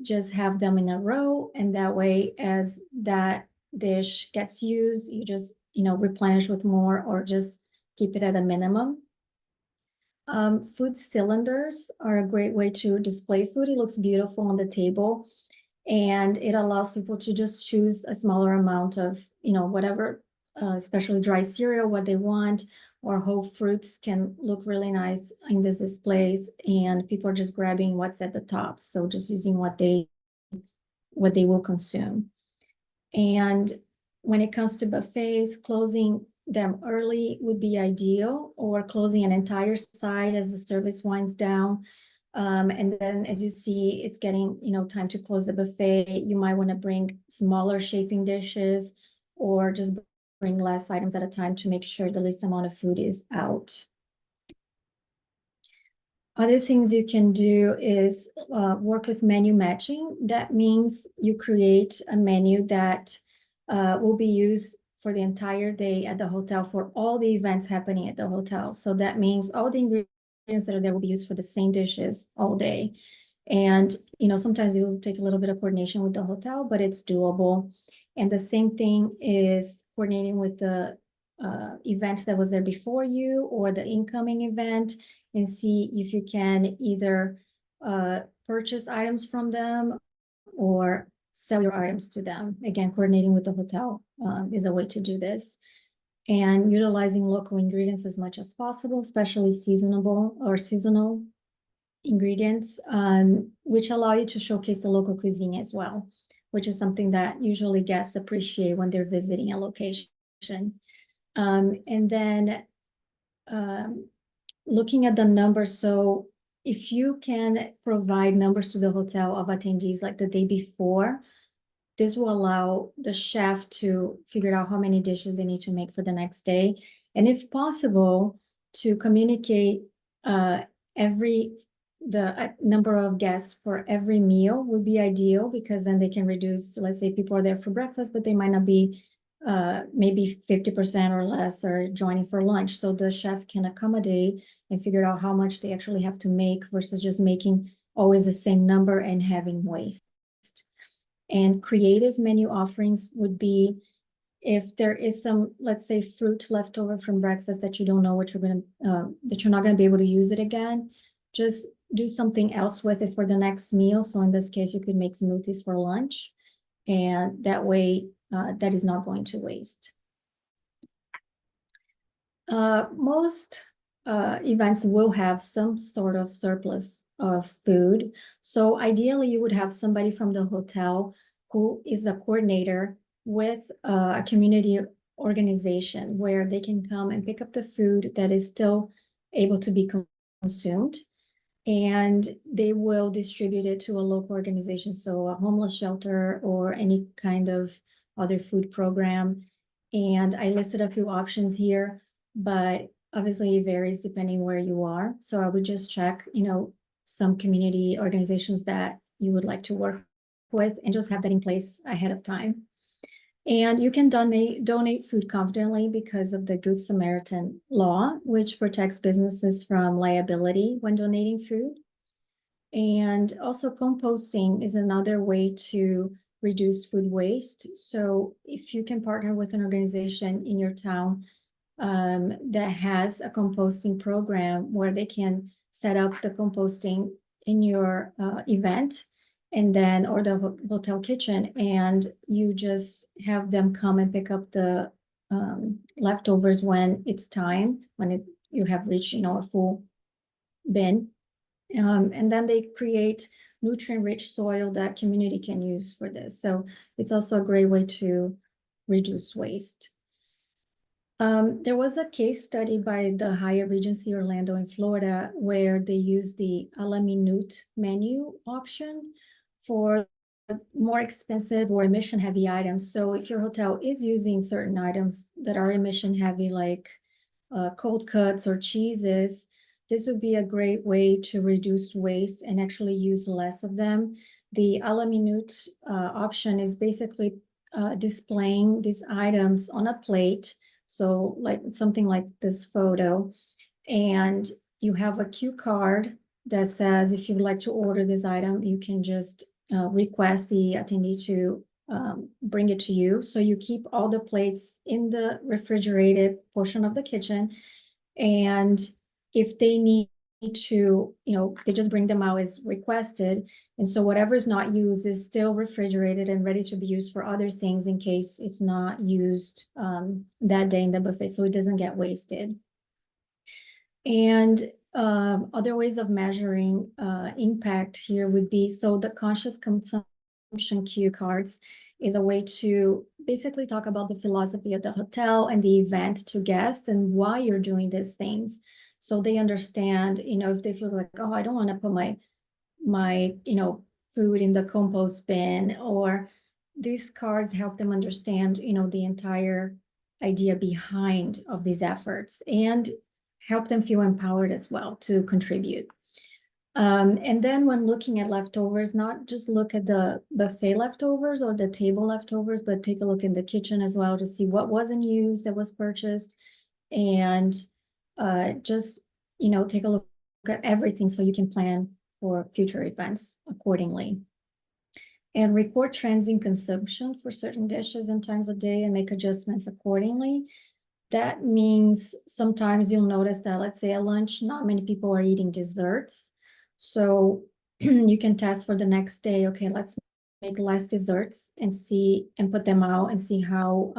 just have them in a row, and that way, as that dish gets used, you just replenish with more, or just keep it at a minimum. Food cylinders are a great way to display food. It looks beautiful on the table, and it allows people to just choose a smaller amount of, whatever, especially dry cereal, what they want, or whole fruits can look really nice in these displays, and people are just grabbing what's at the top. So just using what they will consume. And when it comes to buffets, closing them early would be ideal, or closing an entire side as the service winds down. And then as you see, it's getting, time to close the buffet. You might want to bring smaller chafing dishes, or just bring less items at a time to make sure the least amount of food is out. Other things you can do is work with menu matching. That means you create a menu that will be used for the entire day at the hotel for all the events happening at the hotel. So that means all the ingredients that are there will be used for the same dishes all day. And, sometimes it will take a little bit of coordination with the hotel, but it's doable. And the same thing is coordinating with the event that was there before you, or the incoming event, and see if you can either purchase items from them or sell your items to them. Again, coordinating with the hotel is a way to do this. And utilizing local ingredients as much as possible, especially seasonal ingredients, which allow you to showcase the local cuisine as well, which is something that usually guests appreciate when they're visiting a location. And then looking at the numbers. So if you can provide numbers to the hotel of attendees like the day before, this will allow the chef to figure out how many dishes they need to make for the next day. And if possible, to communicate the number of guests for every meal would be ideal, because then they can reduce, let's say people are there for breakfast, but they might not be maybe 50% or less are joining for lunch. So the chef can accommodate and figure out how much they actually have to make, versus just making always the same number and having waste. And creative menu offerings would be, if there is some, let's say, fruit left over from breakfast that you don't know what that you're not going to be able to use it again, just do something else with it for the next meal. So in this case, you could make smoothies for lunch, and that way that is not going to waste. Most events will have some sort of surplus of food. So ideally, you would have somebody from the hotel who is a coordinator with a community organization, where they can come and pick up the food that is still able to be consumed, and they will distribute it to a local organization, so a homeless shelter or any kind of other food program. And I listed a few options here, but obviously it varies depending where you are. So I would just check, some community organizations that you would like to work with, and just have that in place ahead of time. And you can donate food confidently because of the Good Samaritan law, which protects businesses from liability when donating food. And also composting is another way to reduce food waste. So if you can partner with an organization in your town that has a composting program where they can set up the composting in your event, and then, or the hotel kitchen, and you just have them come and pick up the leftovers when it's time, when you have reached, a full bin. And then they create nutrient-rich soil that community can use for this. So it's also a great way to reduce waste. There was a case study by the Hyatt Regency Orlando in Florida where they used the a la minute menu option for more expensive or emission-heavy items. So if your hotel is using certain items that are emission-heavy, like cold cuts or cheeses, this would be a great way to reduce waste and actually use less of them. The a la minute option is basically displaying these items on a plate. So like something like this photo, and you have a cue card that says, if you'd like to order this item, you can just request the attendee to bring it to you. So you keep all the plates in the refrigerated portion of the kitchen. And if they need to, they just bring them out as requested. And so whatever is not used is still refrigerated and ready to be used for other things in case it's not used that day in the buffet, so it doesn't get wasted. And other ways of measuring impact here would be, so the conscious consumption cue cards is a way to basically talk about the philosophy of the hotel and the event to guests and why you're doing these things. So they understand, if they feel like, oh, I don't want to put my food in the compost bin, or these cards help them understand, the entire idea behind of these efforts and help them feel empowered as well to contribute. And then when looking at leftovers, not just look at the buffet leftovers or the table leftovers, but take a look in the kitchen as well to see what wasn't used that was purchased, and just, take a look at everything so you can plan for future events accordingly. And record trends in consumption for certain dishes and times of day and make adjustments accordingly. That means sometimes you'll notice that, let's say at lunch, not many people are eating desserts. So you can test for the next day, okay, let's make less desserts and put them out and see how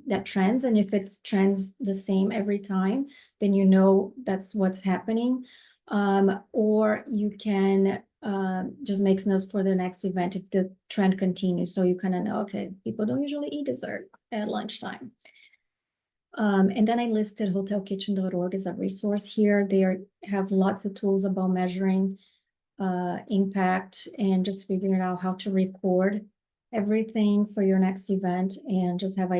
that trends. And if it trends the same every time, then that's what's happening. Or you can just make notes for the next event if the trend continues. So you kind of know, okay, people don't usually eat dessert at lunchtime. And then I listed hotelkitchen.org as a resource here. They have lots of tools about measuring impact and just figuring out how to record everything for your next event, and just have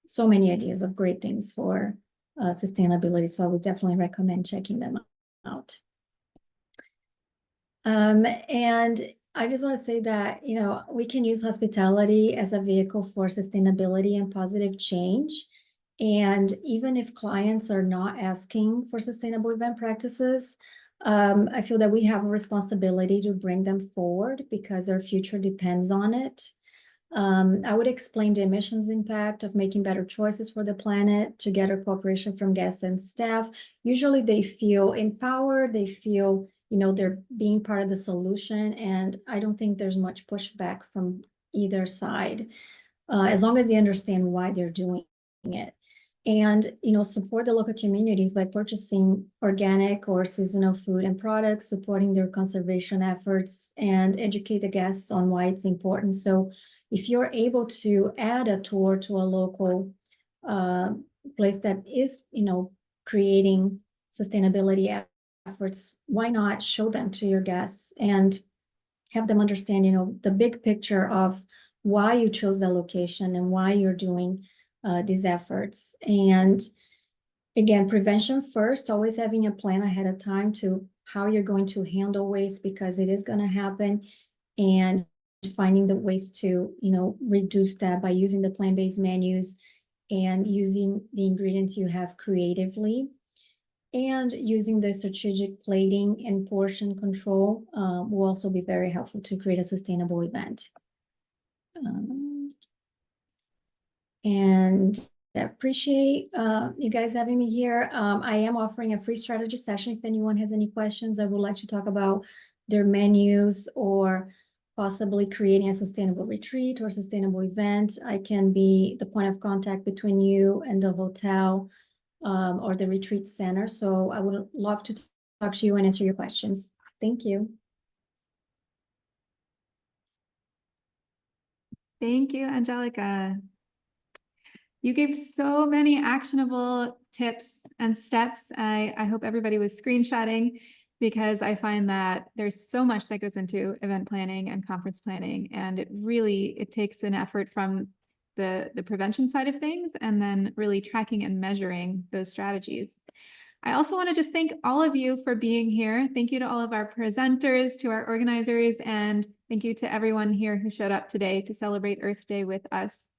so many ideas of great things for sustainability. So I would definitely recommend checking them out. And I just want to say that, we can use hospitality as a vehicle for sustainability and positive change. And even if clients are not asking for sustainable event practices, I feel that we have a responsibility to bring them forward because their future depends on it. I would explain the emissions impact of making better choices for the planet, together cooperation from guests and staff. Usually they feel empowered, they feel, they're being part of the solution, and I don't think there's much pushback from either side, as long as they understand why they're doing it. And, support the local communities by purchasing organic or seasonal food and products, supporting their conservation efforts, and educate the guests on why it's important. So if you're able to add a tour to a local place that is, creating sustainability efforts, why not show them to your guests and have them understand, the big picture of why you chose that location and why you're doing these efforts. And again, prevention first, always having a plan ahead of time to how you're going to handle waste, because it is going to happen. And finding the ways to, reduce that by using the plant-based menus and using the ingredients you have creatively, and using the strategic plating and portion control will also be very helpful to create a sustainable event. And I appreciate you guys having me here. I am offering a free strategy session. If anyone has any questions, I would like to talk about their menus or possibly creating a sustainable retreat or sustainable event. I can be the point of contact between you and the hotel or the retreat center. So I would love to talk to you and answer your questions. Thank you. Thank you, Angelica. You gave so many actionable tips and steps. I hope everybody was screenshotting, because I find that there's so much that goes into event planning and conference planning, and it takes an effort from the prevention side of things, and then really tracking and measuring those strategies. I also want to just thank all of you for being here. Thank you to all of our presenters, to our organizers, and thank you to everyone here who showed up today to celebrate Earth Day with us.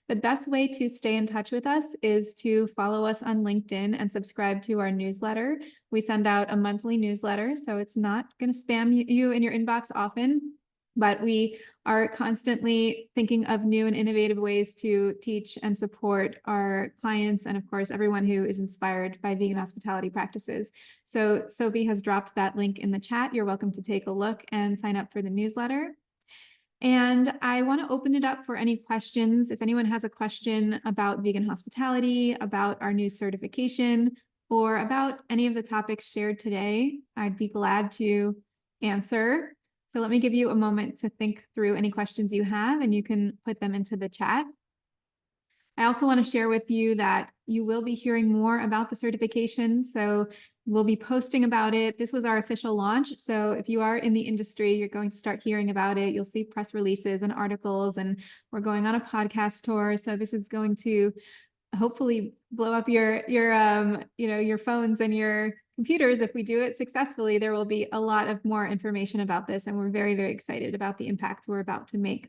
The best way to stay in touch with us is to follow us on LinkedIn and subscribe to our newsletter. We send out a monthly newsletter, so it's not going to spam you in your inbox often, but we are constantly thinking of new and innovative ways to teach and support our clients, and of course, everyone who is inspired by vegan hospitality practices. So Sophie has dropped that link in the chat. You're welcome to take a look and sign up for the newsletter. And I want to open it up for any questions. If anyone has a question about vegan hospitality, about our new certification, or about any of the topics shared today, I'd be glad to answer. So let me give you a moment to think through any questions you have, and you can put them into the chat. I also want to share with you that you will be hearing more about the certification. So we'll be posting about it. This was our official launch. So if you are in the industry, you're going to start hearing about it. You'll see press releases and articles, and we're going on a podcast tour. So this is going to hopefully blow up your phones and your computers. If we do it successfully, there will be a lot of more information about this, and we're very, very excited about the impact we're about to make.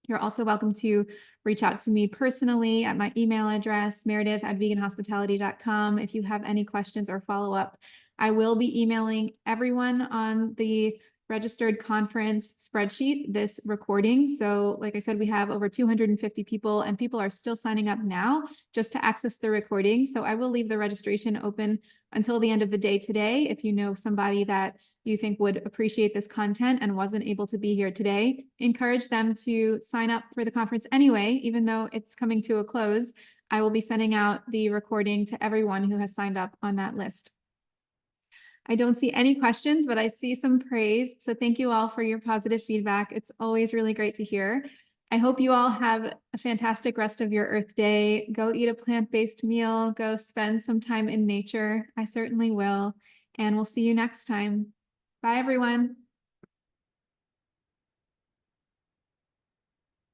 You're also welcome to reach out to me personally at my email address, meredith@veganhospitality.com. If you have any questions or follow-up, I will be emailing everyone on the registered conference spreadsheet this recording. So like I said, we have over 250 people, and people are still signing up now just to access the recording. So I will leave the registration open until the end of the day today. If you know somebody that you think would appreciate this content and wasn't able to be here today, encourage them to sign up for the conference anyway, even though it's coming to a close. I will be sending out the recording to everyone who has signed up on that list. I don't see any questions, but I see some praise. So thank you all for your positive feedback. It's always really great to hear. I hope you all have a fantastic rest of your Earth Day. Go eat a plant-based meal. Go spend some time in nature. I certainly will. And we'll see you next time. Bye, everyone.